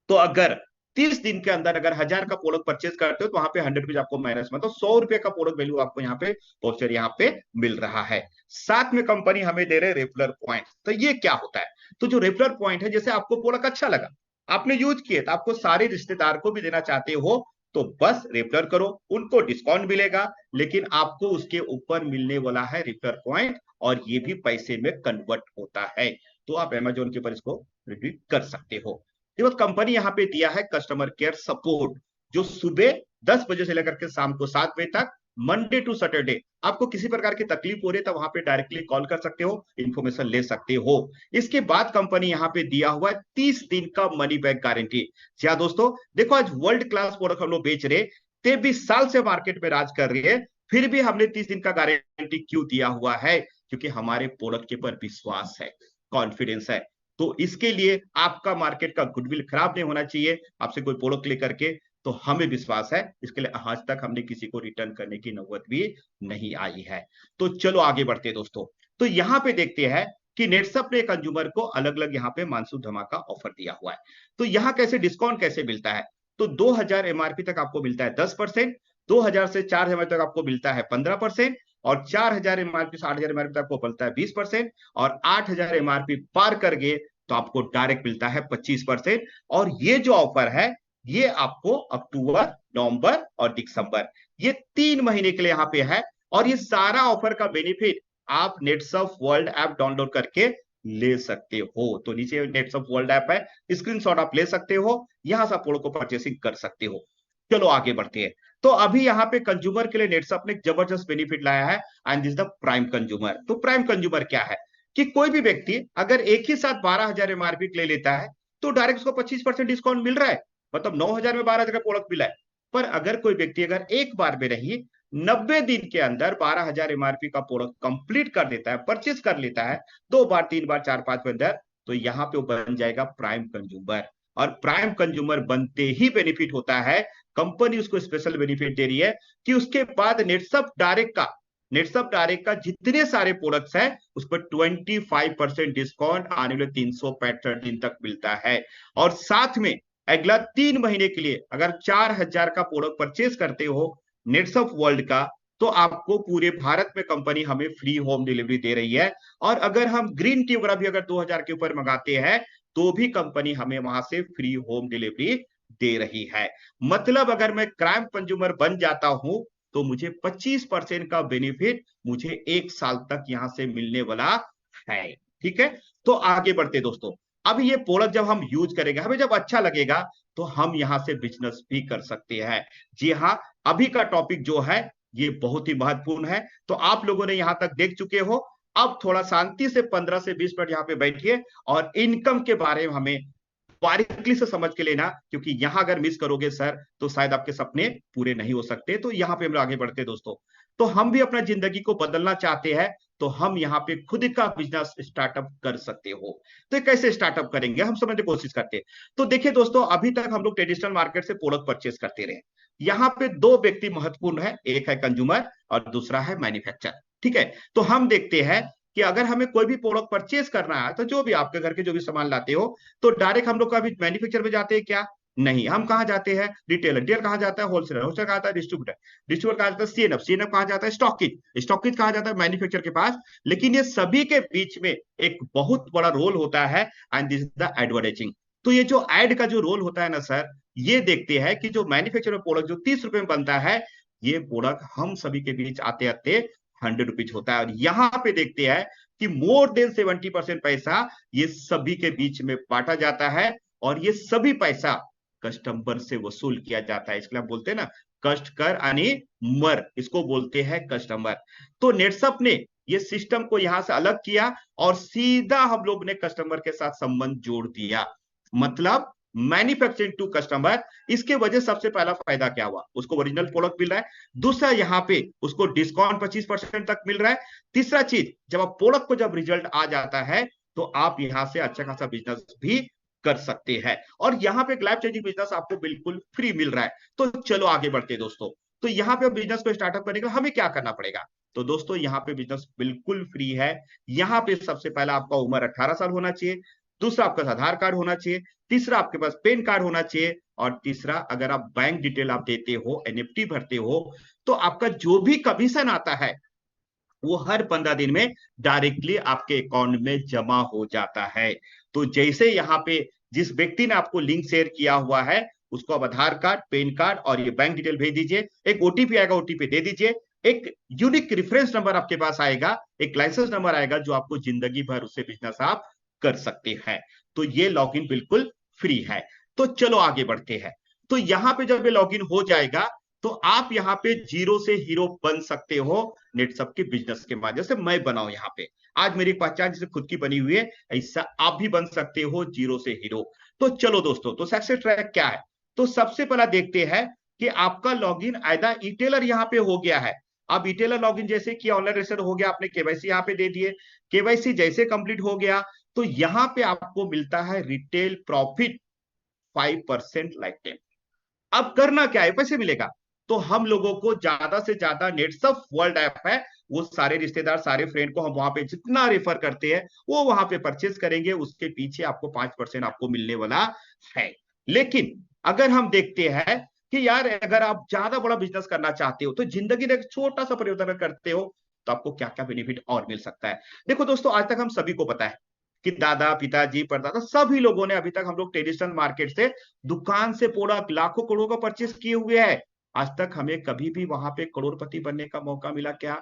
तो अगर 30 दिन के अंदर अगर 1000 का प्रोडक्ट परचेज करते हो, तो वहां पे 100 रुपीज आपको माइनस, मतलब 100 रुपए का प्रोडक्ट वैल्यू आपको यहाँ पे वाउचर यहाँ पे मिल रहा है। साथ में कंपनी हमें दे रहे रेफरल पॉइंट। तो ये क्या होता है, तो जो रेफरल पॉइंट है, जैसे आपको प्रोडक्ट अच्छा लगा, आपने यूज किए, तो आपको सारे रिश्तेदार को भी देना चाहते हो, तो बस रेफर करो, उनको डिस्काउंट मिलेगा, लेकिन आपको उसके ऊपर मिलने वाला है रेफर पॉइंट, और ये भी पैसे में कन्वर्ट होता है। तो आप अमेजोन के ऊपर इसको रिडीम कर सकते हो। देखो कंपनी यहाँ पे दिया है कस्टमर केयर सपोर्ट, जो सुबह 10 बजे से लेकर के शाम को 7 बजे तक, मंडे टू सैटरडे, आपको किसी प्रकार की तकलीफ हो रही है तो वहां पे डायरेक्टली कॉल कर सकते हो, इंफॉर्मेशन ले सकते हो। इसके बाद कंपनी यहाँ पे दिया हुआ है 30 दिन का मनी बैक गारंटी। क्या दोस्तों, देखो आज वर्ल्ड क्लास प्रोडक्ट हम लोग बेच रहे, 23 साल से मार्केट में राज कर रही है, फिर भी हमने 30 दिन का गारंटी क्यों दिया हुआ है, क्योंकि हमारे प्रोडक्ट के ऊपर विश्वास है, कॉन्फिडेंस है। तो इसके लिए आपका मार्केट का गुडविल खराब नहीं होना चाहिए, आपसे कोई प्रोडक्ट लेकर के, तो हमें विश्वास है, इसके लिए आज तक हमने किसी को रिटर्न करने की नौबत भी नहीं आई है। तो चलो आगे बढ़ते हैं दोस्तों। तो यहाँ पे देखते हैं कि नेटसप ने कंज्यूमर को अलग अलग यहाँ पे मानसून धमाका ऑफर दिया हुआ है। तो यहाँ कैसे डिस्काउंट कैसे मिलता है, तो 2000 एमआरपी तक आपको मिलता है 10%, 2000 से 4000 तक आपको मिलता है 15%, और 4000 एमआरपी से 8000 एमआरपी तक आपको मिलता है 20%, और 8000 एमआरपी पार कर गए तो आपको डायरेक्ट मिलता है 25%। और ये जो ऑफर है, ये आपको अक्टूबर, नवंबर और दिसंबर, ये 3 महीने के लिए यहाँ पे है। और ये सारा ऑफर का बेनिफिट आप नेटसप वर्ल्ड ऐप डाउनलोड करके ले सकते हो। तो नीचे नेटसप वर्ल्ड ऐप है, स्क्रीनशॉट आप ले सकते हो, यहां से आप प्रोडक्ट को परचेसिंग कर सकते हो। चलो आगे बढ़ते हैं। तो अभी यहाँ पे कंज्यूमर के लिए नेटसप ने जबरदस्त बेनिफिट लाया है, and this the prime consumer. तो प्राइम कंज्यूमर क्या है, कि कोई भी व्यक्ति अगर एक ही साथ 12,000 एमआरपी ले लेता है तो डायरेक्ट उसको 25% डिस्काउंट मिल रहा है, मतलब 9,000 में 12,000 का प्रोडक्ट मिला है। पर अगर कोई व्यक्ति अगर एक बार में नहीं 90 दिन के अंदर 12,000 एमआरपी का प्रोडक्ट कंप्लीट कर देता है, परचेज कर लेता है, 2 बार 3 बार 4 5 के अंदर, तो यहाँ पे वो बन जाएगा प्राइम कंज्यूमर। और प्राइम कंज्यूमर बनते ही बेनिफिट होता है, कंपनी उसको स्पेशल बेनिफिट दे रही है कि उसके बाद नेटसप डायरेक्ट का जितने सारे प्रोडक्ट्स हैं उस पर 25% डिस्काउंट आने वाले 365 दिन तक मिलता है। और साथ में अगला 3 महीने के लिए अगर 4,000 का प्रोडक्ट परचेज करते हो नेटसप वर्ल्ड का, तो आपको पूरे भारत में कंपनी हमें फ्री होम डिलीवरी दे रही है। और अगर हम ग्रीन टी वगैरह भी अगर 2,000 के ऊपर मंगाते हैं तो भी कंपनी हमें वहां से फ्री होम डिलीवरी दे रही है। मतलब अगर मैं क्राइम कंज्यूमर बन जाता हूं तो मुझे 25% का बेनिफिट मुझे 1 साल तक यहां से मिलने वाला है। ठीक है, तो आगे बढ़ते दोस्तों। अब ये प्रोडक्ट जब हम यूज करेंगे, हमें जब अच्छा लगेगा, तो हम यहां से बिजनेस भी कर सकते हैं। जी हाँ, अभी का टॉपिक जो है ये बहुत ही महत्वपूर्ण है। तो आप लोगों ने यहां तक देख चुके हो, अब थोड़ा शांति से 15 से 20 मिनट यहाँ पे बैठिए और इनकम के बारे में हमें बारीकी से समझ के लेना, क्योंकि यहां अगर मिस करोगे सर तो शायद आपके सपने पूरे नहीं हो सकते। तो यहाँ पे हम आगे बढ़ते हैं दोस्तों। तो हम भी अपना जिंदगी को बदलना चाहते हैं, तो हम यहाँ पे खुद का बिजनेस स्टार्टअप कर सकते हो। तो कैसे स्टार्टअप करेंगे हम समझने की कोशिश करते हैं। तो देखिए दोस्तों, अभी तक हम लोग ट्रेडिशनल मार्केट से प्रोडक्ट परचेज करते रहे। यहाँ पे 2 व्यक्ति महत्वपूर्ण है, एक है कंज्यूमर और दूसरा है मैन्युफैक्चरर। ठीक है, तो हम देखते हैं कि अगर हमें कोई भी प्रोडक्ट परचेज करना है, तो जो भी आपके घर के जो भी सामान लाते हो, तो डायरेक्ट हम लोग कभी मैन्युफैक्चर में जाते हैं क्या? नहीं, हम कहां जाते हैं? रिटेलर। रिटेलर कहां जाता है? होलसेलर। होलसेलर कहां जाता है? डिस्ट्रीब्यूटर। डिस्ट्रीब्यूटर कहां जाता है? सीएनएफ। सीएनएफ कहां जाता है? स्टॉकिज। स्टॉकिज कहां जाता है? मैन्युफैक्चर के पास। लेकिन ये सभी के बीच में एक बहुत बड़ा रोल होता है, and this is the advertising. तो ये जो एड का जो रोल होता है ना सर, ये देखते हैं कि जो मैन्युफैक्चर प्रोडक्ट जो 30 रुपए में बनता है, ये प्रोडक्ट हम सभी के बीच आते आते 100 रुपीज होता है। और यहां पे देखते हैं कि मोर देन 70% पैसा ये सभी के बीच में बांटा जाता है, और ये सभी पैसा कस्टमर से वसूल किया जाता है। इसलिए हम बोलते हैं ना, कष्ट कर यानी मर, इसको बोलते हैं कस्टमर। तो नेटसप ने ये सिस्टम को यहां से अलग किया और सीधा हम लोग ने कस्टमर के साथ संबंध जोड़ दिया, मतलब मैन्युफैक्चरिंग टू कस्टमर। इसके वजह सबसे पहला फायदा क्या हुआ? उसको ओरिजिनल प्रोडक्ट मिल रहा है। दूसरा, यहाँ पे उसको डिस्काउंट 25% तक मिल रहा है। तीसरा चीज, जब आप प्रोडक्ट को जब रिजल्ट आ जाता है तो आप यहां से अच्छा खासा बिजनेस भी कर सकते हैं। और यहाँ पे लाइफ चेंजिंग बिजनेस आपको बिल्कुल फ्री मिल रहा है। तो चलो आगे बढ़ते दोस्तों। तो यहाँ पे बिजनेस को स्टार्टअप करने के लिए हमें क्या करना पड़ेगा? तो दोस्तों यहाँ पे बिजनेस बिल्कुल फ्री है। यहाँ पे सबसे पहला आपका उम्र 18 साल होना चाहिए। दूसरा, आपका आधार कार्ड होना चाहिए। तीसरा, आपके पास पैन कार्ड होना चाहिए। और तीसरा, अगर आप बैंक डिटेल आप देते हो, एनएफटी भरते हो, तो आपका जो भी कमीशन आता है वो हर 15 दिन में डायरेक्टली आपके अकाउंट में जमा हो जाता है। तो जैसे यहाँ पे जिस व्यक्ति ने आपको लिंक शेयर किया हुआ है, उसको आप आधार कार्ड, पैन कार्ड और ये बैंक डिटेल भेज दीजिए। एक ओटीपी आएगा, ओटीपी दे दीजिए। एक यूनिक रेफरेंस नंबर आपके पास आएगा, एक लाइसेंस नंबर आएगा, जो आपको जिंदगी भर उससे बिजनेस आप कर सकते हैं। तो ये लॉगिन बिल्कुल फ्री है। तो चलो आगे बढ़ते हैं। तो यहाँ पे जब ये लॉगिन हो जाएगा तो आप यहाँ पे जीरो से हीरो बन सकते हो नेटसप के बिजनेस के माध्यम से। मैं बनाऊं यहाँ पे, आज मेरी पहचान जैसे खुद की बनी हुई है, ऐसा आप भी बन सकते हो जीरो से हीरो। तो चलो दोस्तों, तो सक्सेस ट्रैक क्या है? तो सबसे पहला देखते हैं कि आपका लॉगिन आयदा ई-टेलर यहाँ पे हो गया है। अब ई-टेलर लॉगिन जैसे कि ऑनलाइन रजिस्टर हो गया, आपने केवाईसी यहाँ पे दे दिए। केवाईसी जैसे कंप्लीट हो गया तो यहाँ पे आपको मिलता है रिटेल प्रॉफिट 5% लाइफ टाइम। अब करना क्या है, पैसे मिलेगा। तो हम लोगों को ज्यादा से ज्यादा नेटसप वर्ल्ड ऐप है, वो सारे रिश्तेदार सारे फ्रेंड को हम वहां पे जितना रेफर करते हैं वो वहां पे परचेज करेंगे, उसके पीछे आपको 5% आपको मिलने वाला है। लेकिन अगर हम देखते हैं कि यार अगर आप ज्यादा बड़ा बिजनेस करना चाहते हो, तो जिंदगी में एक छोटा सा परिवर्तन करते हो, तो आपको क्या क्या बेनिफिट और मिल सकता है। देखो दोस्तों, आज तक हम सभी को पता है कि दादा पिताजी परदादा सभी लोगों ने, अभी तक हम लोग ट्रेडिशनल मार्केट से दुकान से प्रोडक्ट लाखों करोड़ों का परचेस किए हुए हैं। आज तक हमें कभी भी वहां पे करोड़पति बनने का मौका मिला क्या?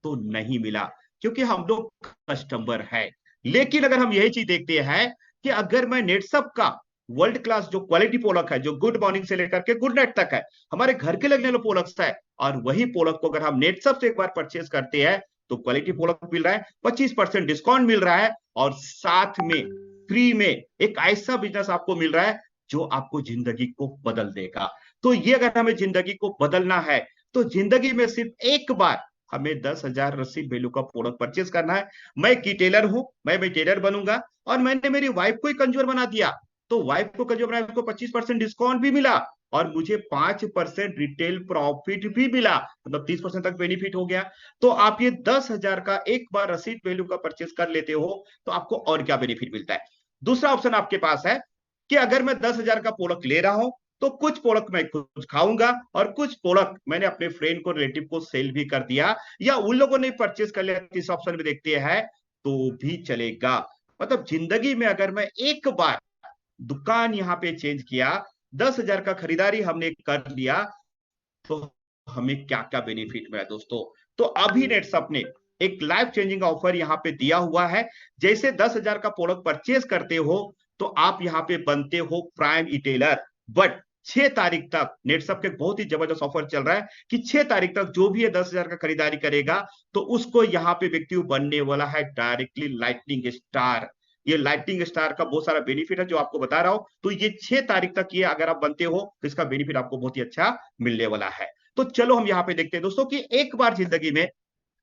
तो नहीं मिला, क्योंकि हम लोग कस्टमर है। लेकिन अगर हम यही चीज देखते हैं कि अगर मैं नेटसप का वर्ल्ड क्लास जो क्वालिटी प्रोडक्ट है, जो गुड मॉर्निंग से लेकर के गुड नाइट तक है, हमारे घर के लगने वाले प्रोडक्ट्स है, और वही प्रोडक्ट को अगर हम नेटसप से एक बार परचेज करते हैं तो क्वालिटी प्रोडक्ट मिल रहा है, 25% डिस्काउंट मिल रहा है, और साथ में फ्री में एक ऐसा बिजनेस आपको मिल रहा है जो आपको जिंदगी को बदल देगा। तो ये अगर हमें जिंदगी को बदलना है तो जिंदगी में सिर्फ एक बार हमें 10,000 रसीद वैल्यू का प्रोडक्ट परचेज करना है। मैं एक टेलर हूं, मैं टेलर बनूंगा, और मैंने मेरी वाइफ को ही कंज्यूमर बना दिया, तो वाइफ को कंज्यूमर बनाया, उसको 25% डिस्काउंट भी मिला, और मुझे 5% रिटेल प्रॉफिट भी मिला, मतलब 30% तक बेनिफिट हो गया। तो आप ये 10,000 का एक बार रसीद वैल्यू का परचेज कर लेते हो तो आपको और क्या बेनिफिट मिलता है। दूसरा ऑप्शन आपके पास है कि अगर मैं 10,000 का प्रोडक्ट ले रहा हूं तो कुछ प्रोडक्ट मैं खुद खाऊंगा और कुछ प्रोडक्ट मैंने अपने फ्रेंड को, रिलेटिव को सेल भी कर दिया, या उन लोगों ने परचेज कर लिया, इस ऑप्शन में देखते हैं तो भी चलेगा। मतलब जिंदगी में अगर मैं एक बार दुकान यहां पे चेंज किया, 10,000 का खरीदारी हमने कर लिया, तो हमें क्या क्या बेनिफिट मिला दोस्तों। तो अभी नेटसप ने एक लाइफ चेंजिंग ऑफर यहां पे दिया हुआ है। जैसे 10,000 का प्रोडक्ट परचेज करते हो तो आप यहां पे बनते हो प्राइम इटेलर, बट 6 तारीख तक नेटसप के बहुत ही जबरदस्त ऑफर चल रहा है कि 6 तारीख तक जो भी ये 10,000 का खरीदारी करेगा तो उसको यहाँ पे व्यक्ति बनने वाला है डायरेक्टली लाइटनिंग स्टार। ये लाइटनिंग स्टार का बहुत सारा बेनिफिट है जो आपको बता रहा हूं, तो ये 6 तारीख तक ये अगर आप बनते हो तो इसका बेनिफिट आपको बहुत ही अच्छा मिलने वाला है। तो चलो हम यहाँ पे देखते हैं दोस्तों कि एक बार जिंदगी में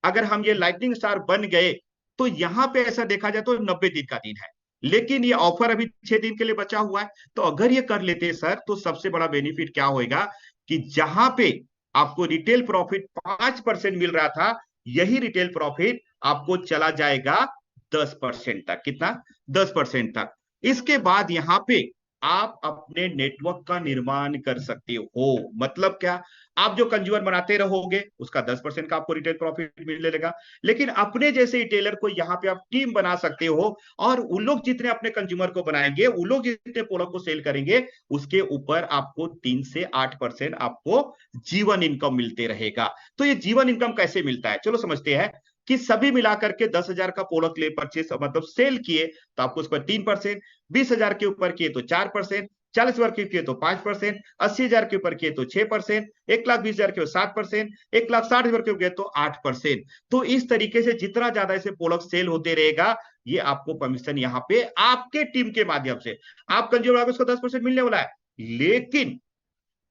अगर हम ये लाइटनिंग स्टार बन गए तो यहाँ पे ऐसा देखा जाए तो 90 दिन का दिन है, लेकिन ये ऑफर अभी 6 दिन के लिए बचा हुआ है। तो अगर ये कर लेते हैं सर तो सबसे बड़ा बेनिफिट क्या होगा कि जहां पे आपको रिटेल प्रॉफिट 5% मिल रहा था, यही रिटेल प्रॉफिट आपको चला जाएगा 10% तक। कितना? 10% तक। इसके बाद यहां पे आप अपने नेटवर्क का निर्माण कर सकते हो। मतलब क्या? आप जो कंज्यूमर बनाते रहोगे उसका 10% का आपको रिटेल प्रॉफिट मिलने लगा, लेकिन अपने जैसे रिटेलर को यहाँ पे आप टीम बना सकते हो, और उन लोग जितने अपने कंज्यूमर को बनाएंगे, उन लोग जितने प्रोडक्ट को सेल करेंगे, उसके ऊपर आपको 3 से 8% आपको जीवन इनकम मिलते रहेगा। तो ये जीवन इनकम कैसे मिलता है, चलो समझते हैं कि सभी मिलाकर के 10,000 का प्रोडक्ट ले परचेस मतलब सेल किए तो आपको उस पर 3%, 20,000 के ऊपर किए तो 4%, 40,000 के किए तो 5%, 80,000 के ऊपर किए तो 6%, 1,20,000 के 7%, 1,60,000 के ऊपर तो 8%। तो इस तरीके से जितना ज्यादा ऐसे प्रोडक्ट सेल होते रहेगा, ये आपको कमीशन यहाँ पे आपके टीम के माध्यम से, आप कंज्यूमर उसको 10% मिलने वाला है। लेकिन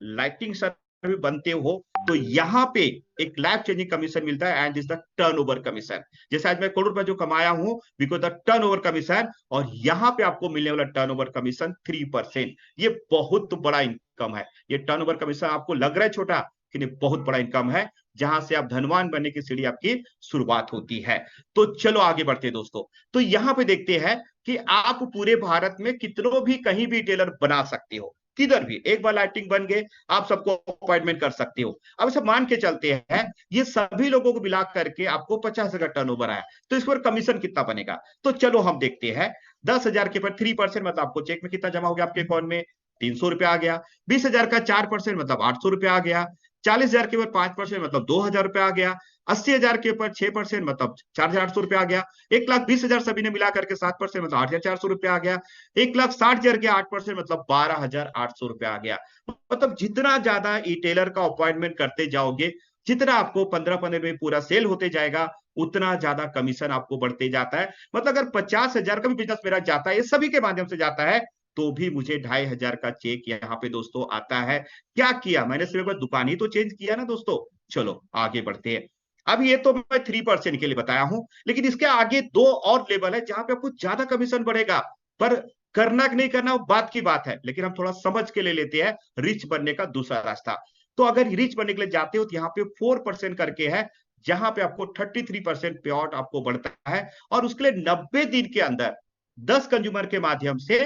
लाइटिंग भी बनते हो तो यहाँ पे एक लाइफ चेंजिंग कमीशन मिलता है, and this the turnover commission. जैसे आज मैं करोड़ रुपए जो कमाया हूं बिकॉज द टर्नओवर कमीशन, और यहाँ पे आपको मिलने वाला टर्नओवर कमीशन 3%। ये बहुत बड़ा इनकम है। ये टर्नओवर कमीशन आपको लग रहा है छोटा, लेकिन ये बहुत बड़ा इनकम है, जहां से आप धनवान बनने की सीढ़ी आपकी शुरुआत होती है। तो चलो आगे बढ़ते हैं दोस्तों। तो यहाँ पे देखते हैं कि आप पूरे भारत में कितनों भी कहीं भी टेलर बना सकते हो, किधर भी। एक बार लाइटिंग बन गए आप सबको अपॉइंटमेंट कर सकते हो। अब सब मान के चलते हैं ये सभी लोगों को मिला करके आपको 50,000 का टर्नओवर आया, तो इस पर कमीशन कितना बनेगा, तो चलो हम देखते हैं। 10,000 के पर 3% मतलब आपको चेक में कितना जमा हो गया आपके अकाउंट में, 300 रुपया आ गया। 20,000 का 4% मतलब 800 रुपया आ गया। 40,000 के ऊपर 5% मतलब 2,000 रुपया आ गया। 80,000 के ऊपर 6% मतलब 4,800 रुपया आ गया। 1,20,000 सभी ने मिला करके 7% मतलब 8,400 रुपया आ गया। 1,60,000 के 8% मतलब 12,800 रुपया आ गया। मतलब जितना ज्यादा ई टेलर का अपॉइंटमेंट करते जाओगे, जितना आपको 15-15 में पूरा सेल होते जाएगा, उतना ज्यादा कमीशन आपको बढ़ते जाता है। मतलब अगर 50,000 का भी बिजनेस मेरा जाता है, ये सभी के माध्यम से जाता है, तो भी मुझे 2,500 का चेक यहाँ पे दोस्तों आता है। क्या किया मैंने? सिर्फ दुकान ही तो चेंज किया ना दोस्तों। चलो आगे बढ़ते हैं। अब ये तो मैं 3% के लिए बताया हूं, लेकिन इसके आगे 2 और लेवल है जहां पे आपको ज्यादा कमीशन बढ़ेगा। पर करना कि नहीं करना बात की बात है, लेकिन हम थोड़ा समझ के ले लेते हैं रिच बनने का दूसरा रास्ता। तो अगर रिच बनने के लिए जाते हो तो यहाँ पे 4% करके है, जहां पे आपको 33% पे आउट आपको बढ़ता है, और उसके लिए 90 दिन के अंदर 10 कंज्यूमर के माध्यम से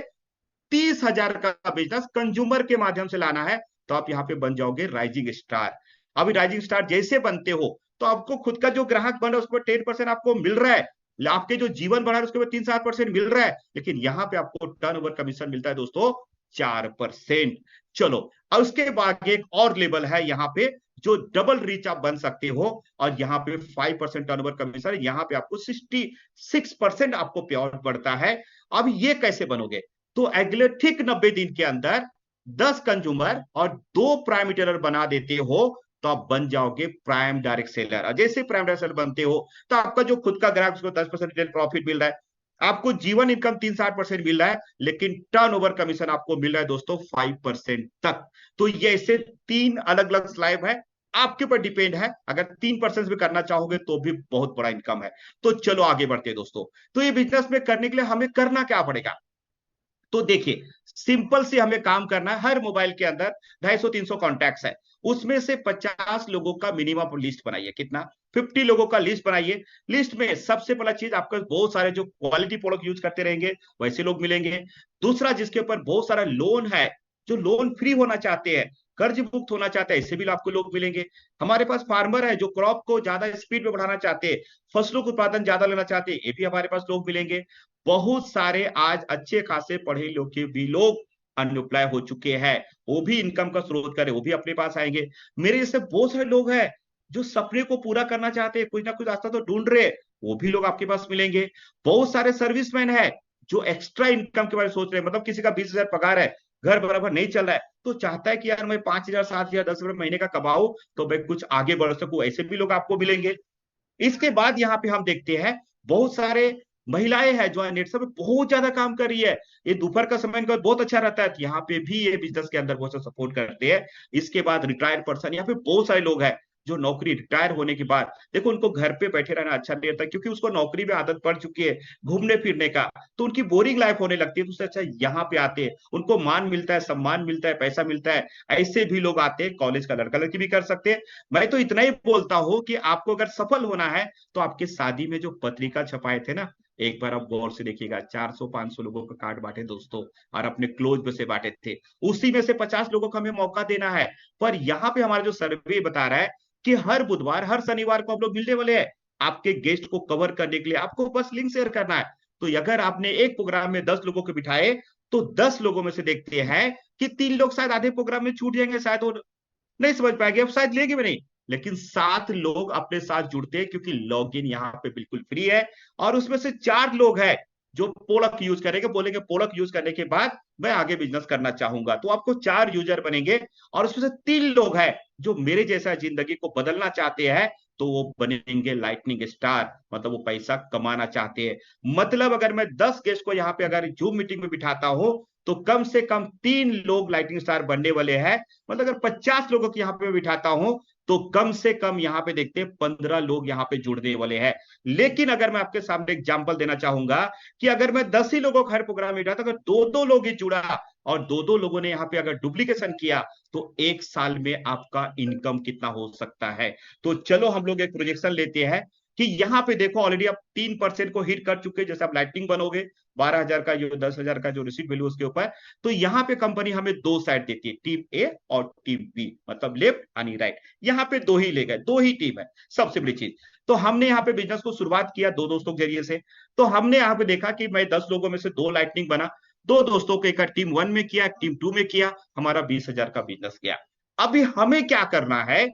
30,000 का बिजनेस कंज्यूमर के माध्यम से लाना है, तो आप यहाँ पे बन जाओगे राइजिंग स्टार। अभी राइजिंग स्टार जैसे बनते हो तो आपको खुद का जो ग्राहक बन रहा है उस पर 10% आपको मिल रहा है, आपके जो जीवन बढ़ा है उसके ऊपर 3-7% मिल रहा है, लेकिन यहाँ पे आपको टर्नओवर कमीशन मिलता है दोस्तों 4%। चलो अब उसके बाद एक और लेवल है यहाँ पे जो डबल रीच आप बन सकते हो, और यहाँ पे 5% टर्नओवर कमीशन, यहाँ पे आपको 66% आपको पे आउट बढ़ता है। अब ये कैसे बनोगे? तो अगले ठीक 90 दिन के अंदर 10 कंज्यूमर और 2 प्राइम टेलर बना देते हो, तो आप बन जाओगे प्राइम डायरेक्ट सेलर। और जैसे प्राइम डायरेक्ट सेलर बनते हो तो आपका जो खुद का ग्राहक उसको 10% रिटेल प्रॉफिट मिल रहा है, आपको जीवन इनकम 3-60% मिल रहा है, लेकिन टर्नओवर कमीशन आपको मिल रहा है दोस्तों 5% तक। तो ये ऐसे तीन अलग अलग स्लैब है, आपके ऊपर डिपेंड है, अगर 3% भी करना चाहोगे तो भी बहुत बड़ा इनकम है। तो चलो आगे बढ़ते हैं दोस्तों। तो ये बिजनेस में करने के लिए हमें करना क्या पड़ेगा? तो देखिए, सिंपल से हमें काम करना है। हर मोबाइल के अंदर 250-300 कॉन्टैक्ट्स है, उसमें से 50 लोगों का मिनिमम लिस्ट बनाइए। कितना? 50 लोगों का लिस्ट बनाइए। लिस्ट में सबसे पहला चीज, आपको बहुत सारे जो क्वालिटी प्रोडक्ट यूज करते रहेंगे वैसे लोग मिलेंगे। दूसरा, जिसके ऊपर बहुत सारा लोन है, जो लोन फ्री होना चाहते हैं, कर्ज मुक्त होना चाहते हैं, ऐसे भी आपको लोग मिलेंगे। हमारे पास फार्मर है जो क्रॉप को ज्यादा स्पीड में बढ़ाना चाहते हैं, फसलों का उत्पादन ज्यादा लेना चाहते हैं, ये भी हमारे पास लोग मिलेंगे। बहुत सारे आज अच्छे खासे पढ़े लिखे भी लोग अनएम्प्लॉय हो चुके हैं, वो भी इनकम का स्रोत करे, वो भी अपने पास आएंगे। मेरे जैसे बहुत सारे लोग हैं जो सपने को पूरा करना चाहते हैं, कुछ ना कुछ रास्ता तो ढूंढ रहे हैं, वो भी लोग आपके पास मिलेंगे। बहुत सारे सर्विसमैन है जो एक्स्ट्रा इनकम के बारे में सोच रहे हैं, मतलब किसी का 20,000 पगार है, घर बराबर नहीं चल रहा है, तो चाहता है कि यार मैं 5,000, 7,000, 10,000 महीने का कमाऊं तो मैं कुछ आगे बढ़ सकूं, ऐसे भी लोग आपको मिलेंगे। इसके बाद यहाँ पे हम देखते हैं बहुत सारे महिलाएं हैं जो नेट से बहुत ज्यादा काम कर रही है। ये दोपहर का समय इनका बहुत अच्छा रहता है, तो यहाँ पे भी ये बिजनेस के अंदर बहुत सा सपोर्ट करते हैं। इसके बाद रिटायर्ड पर्सन, यहाँ पे बहुत सारे लोग हैं जो नौकरी रिटायर होने के बाद, देखो उनको घर पे बैठे रहना अच्छा नहीं रहता, क्योंकि उसको नौकरी में आदत पड़ चुकी है घूमने फिरने का, तो उनकी बोरिंग लाइफ होने लगती है। तो उससे अच्छा यहाँ पे आते हैं, उनको मान मिलता है, सम्मान मिलता है, पैसा मिलता है। ऐसे भी लोग आते हैं, कॉलेज का लड़का लड़की भी कर सकते हैं। मैं तो इतना ही बोलता हूं कि आपको अगर सफल होना है तो आपके शादी में जो पत्रिका छपाए थे ना, एक बार आप गौर से देखिएगा, 400-500 लोगों को कार्ड बांटे दोस्तों, और अपने क्लोज में से बांटे थे, उसी में से 50 लोगों को हमें मौका देना है। पर यहाँ पे हमारा जो सर्वे बता रहा है कि हर बुधवार हर शनिवार को हम लोग मिलने वाले हैं, आपके गेस्ट को कवर करने के लिए आपको बस लिंक शेयर करना है। तो अगर आपने एक प्रोग्राम में 10 लोगों को बिठाए, तो 10 लोगों में से देखते हैं कि 3 लोग शायद आधे प्रोग्राम में छूट जाएंगे, शायद वो नहीं समझ पाएंगे, अब शायद लेंगे भी नहीं, लेकिन 7 लोग अपने साथ जुड़ते हैं, क्योंकि लॉगिन यहाँ पे बिल्कुल फ्री है। और उसमें से 4 लोग हैं जो पोलक यूज करेंगे, बोलेंगे पोलक यूज करने के बाद मैं आगे बिजनेस करना चाहूंगा, तो आपको 4 यूजर बनेंगे। और उसमें से 3 लोग हैं जो मेरे जैसा जिंदगी को बदलना चाहते हैं, तो वो बनेंगे लाइटनिंग स्टार, मतलब वो पैसा कमाना चाहते हैं। मतलब अगर मैं 10 गेस्ट को यहाँ पे अगर जूम मीटिंग में बिठाता हूं, तो कम से कम 3 लोग लाइटिंग स्टार बनने वाले हैं। मतलब अगर 50 लोगों को यहाँ पे बिठाता हूं, तो कम से कम यहाँ पे देखते हैं 15 लोग यहाँ पे जुड़ने वाले हैं। लेकिन अगर मैं आपके सामने एग्जांपल देना चाहूंगा कि अगर मैं 10 ही लोगों को हर प्रोग्राम में बिठाता, अगर 2-2 लोग ही जुड़ा और 2-2 लोगों ने यहाँ पे अगर डुप्लीकेशन किया, तो एक साल में आपका इनकम कितना हो सकता है? तो चलो हम लोग एक प्रोजेक्शन लेते हैं कि यहाँ पे देखो ऑलरेडी आप 3% को हिट कर चुके हैं। जैसे आप लाइटिंग बनोगे 12,000 का, जो 10,000 का जो रिसीव वैल्यू उसके ऊपर, तो यहाँ पे कंपनी हमें 2 साइड देती है, टीम ए और टीम बी, मतलब लेफ्ट यानी राइट। यहाँ पे 2 ही ले गए, 2 ही टीम है, सबसे बड़ी चीज। तो हमने यहाँ पे बिजनेस को शुरुआत किया 2 दोस्तों के जरिए से। तो हमने यहाँ पे देखा कि मैं 10 लोगों में से 2 लाइटनिंग बना, 2 दोस्तों को एक टीम 1 में किया, टीम 2 में किया, हमारा 20,000 का बिजनेस गया। अभी हमें क्या करना है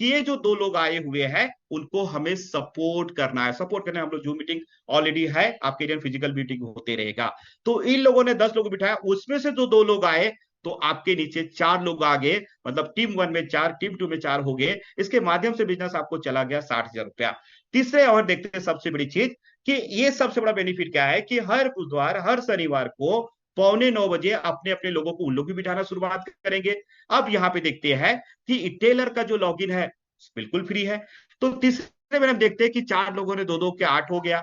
कि ये जो 2 लोग आए हुए हैं उनको हमें सपोर्ट करना है। सपोर्ट करना है, हम लोग जूम मीटिंग ऑलरेडी है, आपके लिए फिजिकल मीटिंग होते रहेगा। तो इन लोगों ने 10 लोग बिठाया, उसमें से जो 2 लोग आए, तो आपके नीचे 4 लोग आ गए, मतलब टीम 1 में 4, टीम 2 में 4 हो गए। इसके माध्यम से बिजनेस आपको चला गया 60,000 रुपया। तीसरे और देखते हैं सबसे बड़ी चीज कि ये सबसे बड़ा बेनिफिट क्या है कि हर बुधवार हर शनिवार को 8:45 बजे अपने अपने लोगों को उन लोग भी बिठाना शुरुआत करेंगे। अब यहाँ पे देखते हैं कि टेलर का जो लॉगिन है बिल्कुल फ्री है। तो तीसरे में हम देखते हैं कि 4 लोगों ने 2-2 के 8 हो गया,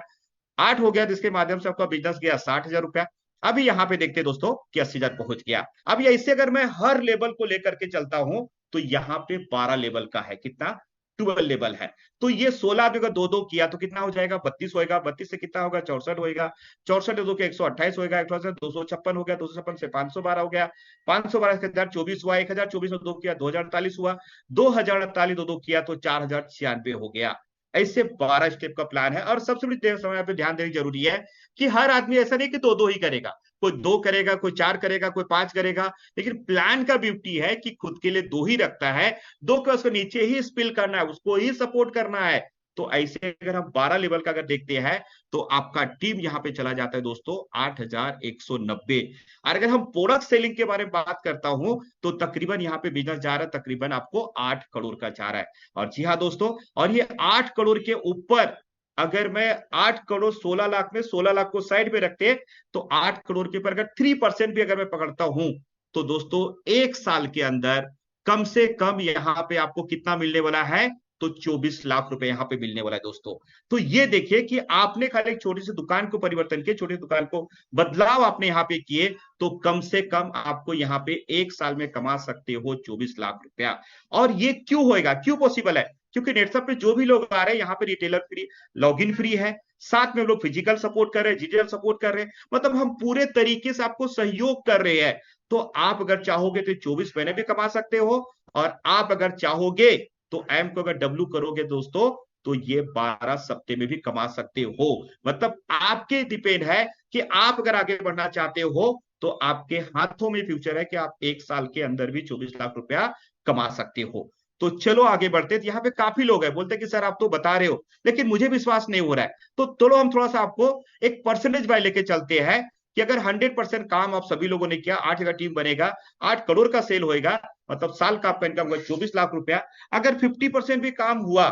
8 हो गया, जिसके माध्यम से आपका बिजनेस गया 60,000 रुपया। अभी यहाँ पे देखते हैं दोस्तों कि 80,000 पहुंच गया। अब ऐसे अगर मैं हर लेवल को लेकर के चलता हूं, तो यहाँ पे 12 लेवल का है, कितना? 12 लेवल है। तो ये 16 आदमी का 2-2 किया तो कितना हो जाएगा? 32 होगा। 32 से कितना होगा? 64 होगा। 64 2 के 128 होगा। 128 256 हो गया। 256 से 512 हो गया। 512 से 1024 हुआ। 1024 में 2 किया 2048 हुआ। 2048 2-2 किया तो 4096 हो गया। ऐसे 12 स्टेप का प्लान है। और सबसे बड़ी समय पे ध्यान देनी जरूरी है कि हर आदमी ऐसा नहीं कि 2-2 ही करेगा, कोई 2 करेगा, कोई 4 करेगा, कोई 5 करेगा। लेकिन प्लान का ब्यूटी है कि खुद के लिए 2 ही रखता है, 2 का उसको नीचे ही स्पिल करना है, उसको ही सपोर्ट करना है। तो ऐसे अगर हम 12 लेवल का अगर देखते हैं तो आपका टीम यहाँ पे चला जाता है दोस्तों 8,190। और अगर हम प्रोडक्ट सेलिंग के बारे में बात करता हूं तो तकरीबन यहाँ पे बिजनेस जा रहा है तकरीबन आपको 8 करोड़ का जा रहा है। और जी हाँ दोस्तों, और ये 8 करोड़ के ऊपर अगर मैं 8 करोड़ 16 लाख में 16 लाख को साइड में रखते तो 8 करोड़ के ऊपर अगर 3% भी अगर मैं पकड़ता हूं तो दोस्तों एक साल के अंदर कम से कम यहाँ पे आपको कितना मिलने वाला है, तो 24 लाख रुपए यहाँ पे मिलने वाला है दोस्तों। तो ये देखिए कि आपने खाली एक छोटी सी दुकान को परिवर्तन किए, छोटी दुकान को बदलाव आपने यहाँ पे किए, तो कम से कम आपको यहाँ पे एक साल में कमा सकते हो 24 लाख रुपया। और ये क्यों होएगा, क्यों पॉसिबल है? क्योंकि नेटसप पे जो भी लोग आ रहे हैं यहाँ पे रिटेलर फ्री, लॉगिन फ्री है, साथ में हम लोग फिजिकल सपोर्ट कर रहे हैं, डिजिटल सपोर्ट कर रहे हैं, मतलब हम पूरे तरीके से आपको सहयोग कर रहे हैं। तो आप अगर चाहोगे तो 24 महीने भी कमा सकते हो, और आप अगर चाहोगे तो एम को अगर डब्ल्यू करोगे दोस्तों तो ये 12 सप्ते में भी कमा सकते हो। मतलब आपके डिपेंड है कि आप अगर आगे बढ़ना चाहते हो तो आपके हाथों में फ्यूचर है कि आप एक साल के अंदर भी 24 लाख रुपया कमा सकते हो। तो चलो आगे बढ़ते हैं। यहाँ पे काफी लोग हैं बोलते हैं कि सर आप तो बता रहे हो लेकिन मुझे विश्वास नहीं हो रहा है। तो चलो हम थोड़ा सा आपको एक परसेंटेज बाय लेके चलते हैं कि अगर 100% काम आप सभी लोगों ने किया, 8 का टीम बनेगा, 8 करोड़ का सेल होएगा, मतलब साल का आपका इनकम होगा 24 लाख रुपया। अगर 50% भी काम हुआ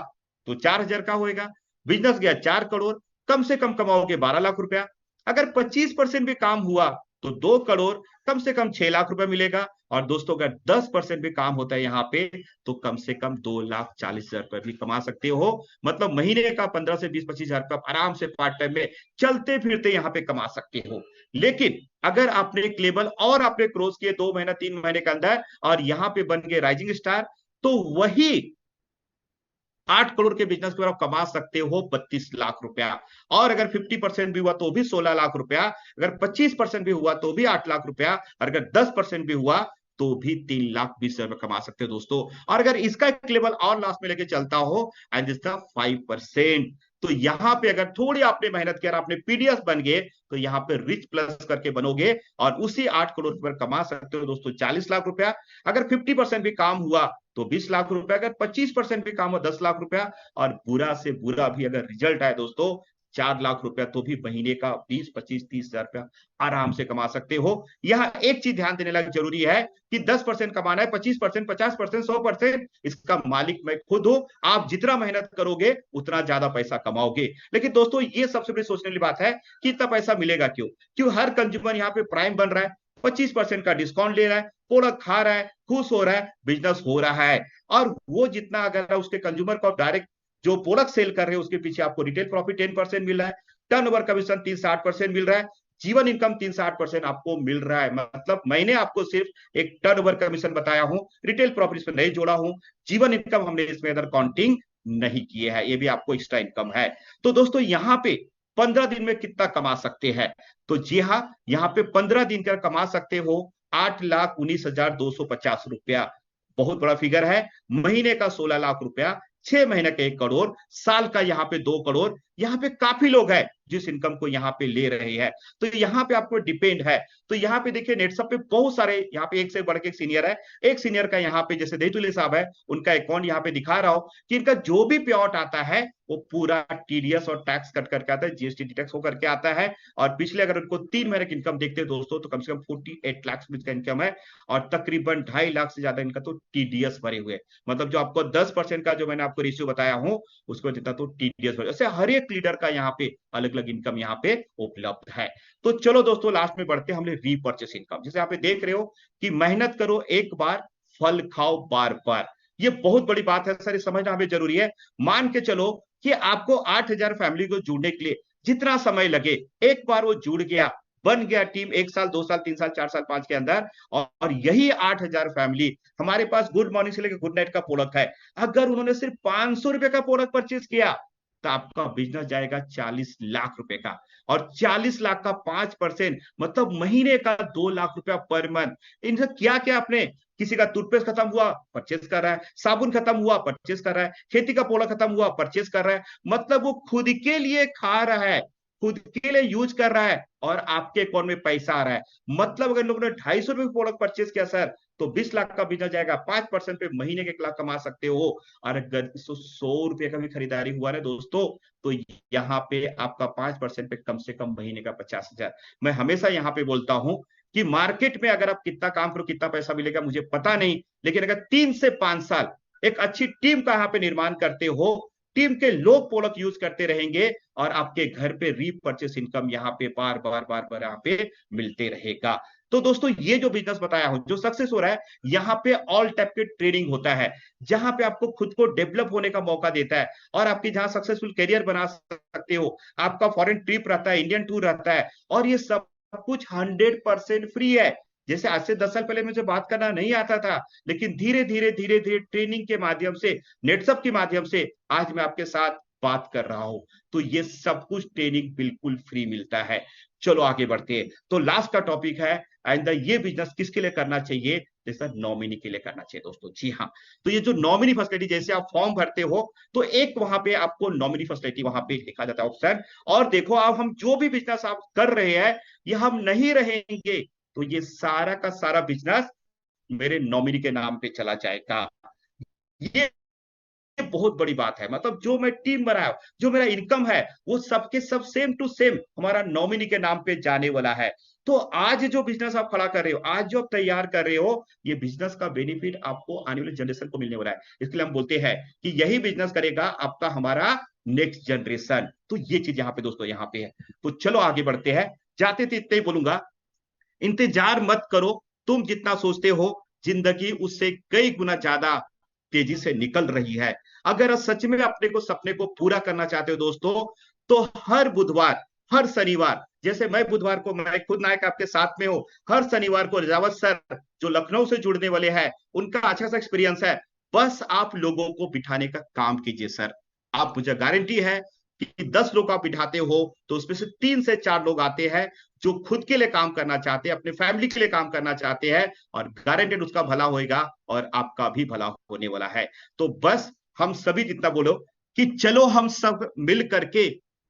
तो 4,000 का होएगा। बिजनेस गया 4 करोड़, कम से कम कमाओगे 12 लाख रुपया। अगर 25% भी काम हुआ तो 2 करोड़, कम से कम 6 लाख रुपया मिलेगा। और दोस्तों अगर 10% भी काम होता है यहाँ पे तो कम से कम 2,40,000 रुपए भी कमा सकते हो। मतलब महीने का 15 से 20-25 हजार रुपया आराम से पार्ट टाइम में चलते फिरते यहाँ पे कमा सकते हो। लेकिन अगर आपने एक लेवल और आपने क्रॉस किए 2 महीना 3 महीने के अंदर और यहाँ पे बन गए राइजिंग स्टार, तो वही 8 करोड़ के बिजनेस के ऊपर आप कमा सकते हो 32 लाख रुपया। और अगर 50% भी हुआ तो भी 16 लाख रुपया, अगर 25% भी हुआ तो भी 8 लाख रुपया, और अगर 10% भी हुआ तो भी 3,20,000 रुपए कमा सकते हो दोस्तों। और अगर इसका एक लेवल और लास्ट में लेके चलता हो एंड इसका 5%, तो यहां पे अगर थोड़ी आपने मेहनत किया, आपने पीडीएस बन गए, तो यहाँ पे रिच प्लस करके बनोगे और उसी 8 करोड़ पर कमा सकते हो दोस्तों 40 लाख रुपया। अगर 50% भी काम हुआ तो 20 लाख रुपया, अगर 25% भी काम हुआ 10 लाख रुपया, और बुरा से बुरा भी अगर रिजल्ट आए दोस्तों 4 लाख रुपया, तो भी महीने का 20, 25, 30 हजार रुपया आराम से कमा सकते हो। यहाँ एक चीज ध्यान देने लगा जरूरी है कि 10% कमाना है, 25%, 50%, 100% इसका मालिक मैं खुद हूं। आप जितना मेहनत करोगे उतना ज्यादा पैसा कमाओगे। लेकिन दोस्तों ये सबसे बड़ी सोचने वाली बात है कि इतना पैसा मिलेगा क्यों? क्यों हर कंज्यूमर यहाँ पे प्राइम बन रहा है, 25% का डिस्काउंट ले रहा है, प्रोडक्ट खा रहा है, खुश हो रहा है, बिजनेस हो रहा है। और वो जितना अगर उसके कंज्यूमर को डायरेक्ट जो प्रोडक्ट सेल कर रहे हैं उसके पीछे आपको रिटेल प्रॉफिट 10% मिल रहा है, टर्नओवर कमीशन 3 से 8% मिल रहा है, जीवन इनकम 3 से 8% आपको मिल रहा है। मतलब मैंने आपको सिर्फ एक टर्नओवर कमीशन बताया हूं, रिटेल प्रॉफिट इसमें नहीं जोड़ा हूं, जीवन इनकम हमने इसमें अदर काउंटिंग नहीं किए हैं, ये भी आपको एक्स्ट्रा इनकम है। तो दोस्तों यहाँ पे 15 दिन में कितना कमा सकते हैं? तो जी हाँ, यहाँ पे 15 दिन का कमा सकते हो 8,19,250 रुपया। बहुत बड़ा फिगर है। महीने का 16 लाख रुपया, 6 महीने का 1 करोड़, साल का यहाँ पे 2 करोड़। यहाँ पे काफी लोग हैं जिस इनकम को यहाँ पे ले रहे हैं। तो यहाँ पे आपको डिपेंड है। तो यहाँ पे देखिए नेटसप पे बहुत सारे यहाँ पे एक से बढ़ के एक सीनियर है। एक सीनियर का यहाँ पे जैसे देतुल्य साहब है, उनका अकाउंट यहाँ पे दिखा रहा हूं कि इनका जो भी पे आउट आता है वो पूरा टीडीएस और टैक्स कट करके आता है, जीएसटी डिडक्ट होकर के आता है। और पिछले अगर उनको 3 महीने की इनकम देखते हैं दोस्तों तो कम से कम 48 लाख का इनकम है, और तकरीबन 2.5 लाख से ज्यादा इनका तो टीडीएस भरे हुए। मतलब जो आपको 10% का जो मैंने आपको रेशियो बताया हूं उसको जितना तो टीडीएस भरे। ऐसे हर एक लीडर का यहाँ पे अलग अलग इनकम यहाँ पे उपलब्ध है। तो चलो दोस्तों लास्ट में बढ़ते हैं हमने रीपर्चेस इनकम। जैसे यहाँ पे देख रहे हो कि मेहनत करो एक बार, फल खाओ बार बार। ये बहुत बड़ी बात है सर, ये समझना हमें जरूरी है। मान के चलो कि आपको 8,000 फैमिली को जुड़ने के लिए जितना समय लगे, एक बार वो जुड़ गया, बन गया टीम 1 साल 2 साल 3 साल 4 साल 5 के अंदर, और यही 8,000 फैमिली हमारे पास गुड मॉर्निंग से लेकर गुड नाइट का प्रोडक्ट है। अगर उन्होंने सिर्फ 500 रुपए का प्रोडक्ट परचेज किया तो आपका बिजनेस जाएगा 40 लाख रुपए का, और 40 लाख का 5% मतलब महीने का 2 लाख रुपया पर मंथ। इनसे क्या क्या आपने, किसी का टूथपेस्ट खत्म हुआ परचेज कर रहा है, साबुन खत्म हुआ परचेज कर रहा है, खेती का पोला खत्म हुआ परचेज कर रहा है। मतलब वो खुद के लिए खा रहा है, खुद के लिए यूज कर रहा है, और आपके अकाउंट में पैसा आ रहा है। मतलब अगर लोगों ने 250 रुपए प्रोडक्ट परचेज किया सर, तो 20 लाख का बिजनेस जाएगा 5% पे महीने के 1 लाख कमा सकते हो। और अगर 100 रुपए का भी खरीदारी हुआ ना दोस्तों, तो यहाँ पे आपका 5% पे कम से कम महीने का 50,000। मैं हमेशा यहाँ पे बोलता हूँ कि मार्केट में अगर आप कितना काम करो कितना पैसा मिलेगा मुझे पता नहीं, लेकिन अगर 3 से 5 साल एक अच्छी टीम का यहाँ पे निर्माण करते हो, टीम के लोग प्रोडक्ट यूज करते रहेंगे, और आपके घर पे रीपरचेस इनकम यहाँ पे बार बार बार बार यहाँ पे मिलते रहेगा। तो दोस्तों ये जो बिजनेस बताया हूं जो सक्सेस हो रहा है, यहाँ पे ऑल टाइप के ट्रेनिंग होता है, जहां पे आपको खुद को डेवलप होने का मौका देता है, और आपकी जहां सक्सेसफुल करियर बना सकते हो। आपका फॉरेन ट्रिप रहता है, इंडियन टूर रहता है, और ये सब कुछ 100% फ्री है। जैसे आज से 10 साल पहले मुझे बात करना नहीं आता था, लेकिन धीरे धीरे धीरे धीरे ट्रेनिंग के माध्यम से, नेटसप के माध्यम से आज मैं आपके साथ बात कर रहा हूं। तो ये सब कुछ ट्रेनिंग बिल्कुल फ्री मिलता है। चलो आगे बढ़ते हैं। तो लास्ट का टॉपिक है आइंदा ये बिजनेस किसके लिए करना चाहिए, जैसा नॉमिनी के लिए करना चाहिए दोस्तों। जी हाँ, तो ये जो नॉमिनी फैसिलिटी, जैसे आप फॉर्म भरते हो तो एक वहां पे आपको नॉमिनी फैसिलिटी वहां पे लिखा जाता है ऑप्शन। और देखो अब हम जो भी बिजनेस आप कर रहे हैं, ये हम नहीं रहेंगे तो ये सारा का सारा बिजनेस मेरे नॉमिनी के नाम पे चला जाएगा। ये बहुत बड़ी बात है। मतलब जो मैं टीम बनाया, जो मेरा इनकम है, वो सबके सब सेम टू सेम हमारा नॉमिनी के नाम पे जाने वाला है। तो आज जो बिजनेस आप खड़ा कर रहे हो, आज जो आप तैयार कर रहे हो, ये बिजनेस का बेनिफिट आपको आने वाले जनरेशन को मिलने वाला है। इसके लिए हम बोलते हैं कि यही बिजनेस करेगा आपका हमारा नेक्स्ट जनरेशन। तो ये चीज यहाँ पे दोस्तों यहाँ पे है। तो चलो आगे बढ़ते हैं। जाते थे इतने ही बोलूंगा, इंतजार मत करो। तुम जितना सोचते हो जिंदगी उससे कई गुना ज्यादा तेजी से निकल रही है। अगर सच में अपने को सपने को पूरा करना चाहते हो दोस्तों, तो हर बुधवार, हर शनिवार, जैसे मैं बुधवार को मैं खुद नायक आपके साथ में हूं, हर शनिवार को रजावत सर जो लखनऊ से जुड़ने वाले हैं, उनका अच्छा सा एक्सपीरियंस है। बस आप लोगों को बिठाने का काम कीजिए सर। आप मुझे गारंटी है कि 10 लोग आप बिठाते हो तो उसमें से 3 से 4 लोग आते हैं जो खुद के लिए काम करना चाहते हैं, अपने फैमिली के लिए काम करना चाहते हैं, और गारंटेड उसका भला होएगा और आपका भी भला होने वाला है। तो बस हम सभी जितना बोलो कि चलो हम सब मिल करके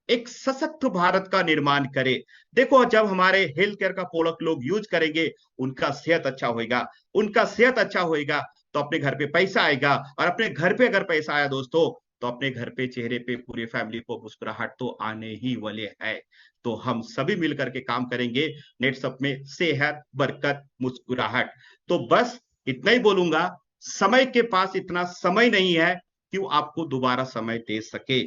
एक सशक्त भारत का निर्माण करें। देखो जब हमारे हेल्थ केयर का प्रोडक्ट लोग यूज करेंगे, उनका सेहत अच्छा होएगा, उनका सेहत अच्छा होएगा तो अपने घर पे पैसा आएगा, और अपने घर पे अगर पैसा आया दोस्तों, तो अपने घर पे चेहरे पे पूरे फैमिली को मुस्कुराहट तो आने ही वाले है। तो हम सभी मिलकर के काम करेंगे नेटसप में सेहत, बरकत, मुस्कुराहट। तो बस इतना ही बोलूंगा, समय के पास इतना समय नहीं है कि वो आपको दोबारा समय दे सके।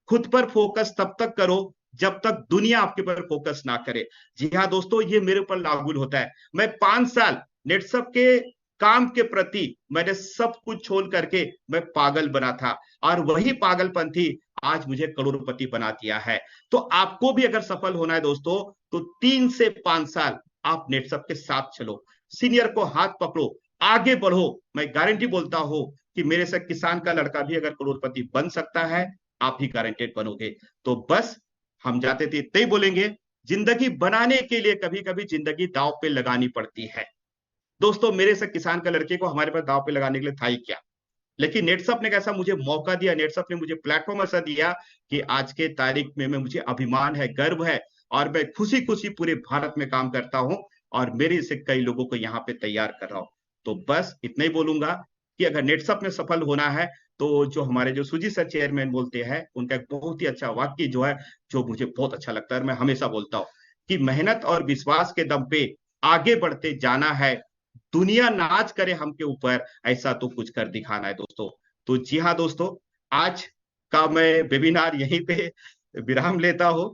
खुद पर फोकस तब तक करो जब तक दुनिया आपके पर फोकस ना करे। जी हाँ दोस्तों, ये मेरे ऊपर लागू होता है। मैं 5 साल नेटसप के काम के प्रति मैंने सब कुछ छोड़ करके मैं पागल बना था, और वही पागलपंथी आज मुझे करोड़पति बना दिया है। तो आपको भी अगर सफल होना है दोस्तों, तो 3 से 5 साल आप नेटसप के साथ चलो, सीनियर को हाथ पकड़ो, आगे बढ़ो। मैं गारंटी बोलता हूं कि मेरे से किसान का लड़का भी अगर करोड़पति बन सकता है, आप भी गारंटेड बनोगे। तो बस हम जाते थे इतना ही बोलेंगे, जिंदगी बनाने के लिए कभी कभी जिंदगी दांव पे लगानी पड़ती है। दोस्तों मेरे से किसान का लड़के को हमारे पास दांव पे लगाने के लिए था ही क्या, लेकिन नेटसप ने कैसा मुझे मौका दिया, नेटसप ने मुझे प्लेटफॉर्म ऐसा दिया कि आज के तारीख में मैं मुझे अभिमान है, गर्व है, और मैं खुशी खुशी पूरे भारत में काम करता हूं, और मेरे से कई लोगों को यहाँ पे तैयार कर रहा हूं। तो बस इतना ही बोलूंगा कि अगर नेटसप में सफल होना है, तो जो हमारे जो सुजी सर चेयरमैन बोलते हैं, उनका एक बहुत ही अच्छा वाक्य जो है, जो मुझे बहुत अच्छा लगता है, मैं हमेशा बोलता हूँ कि मेहनत और विश्वास के दम पे आगे बढ़ते जाना है, दुनिया नाच करे हम के ऊपर, ऐसा तो कुछ कर दिखाना है दोस्तों। तो जी हाँ दोस्तों, आज का मैं वेबिनार यहीं पे विराम लेता हूं।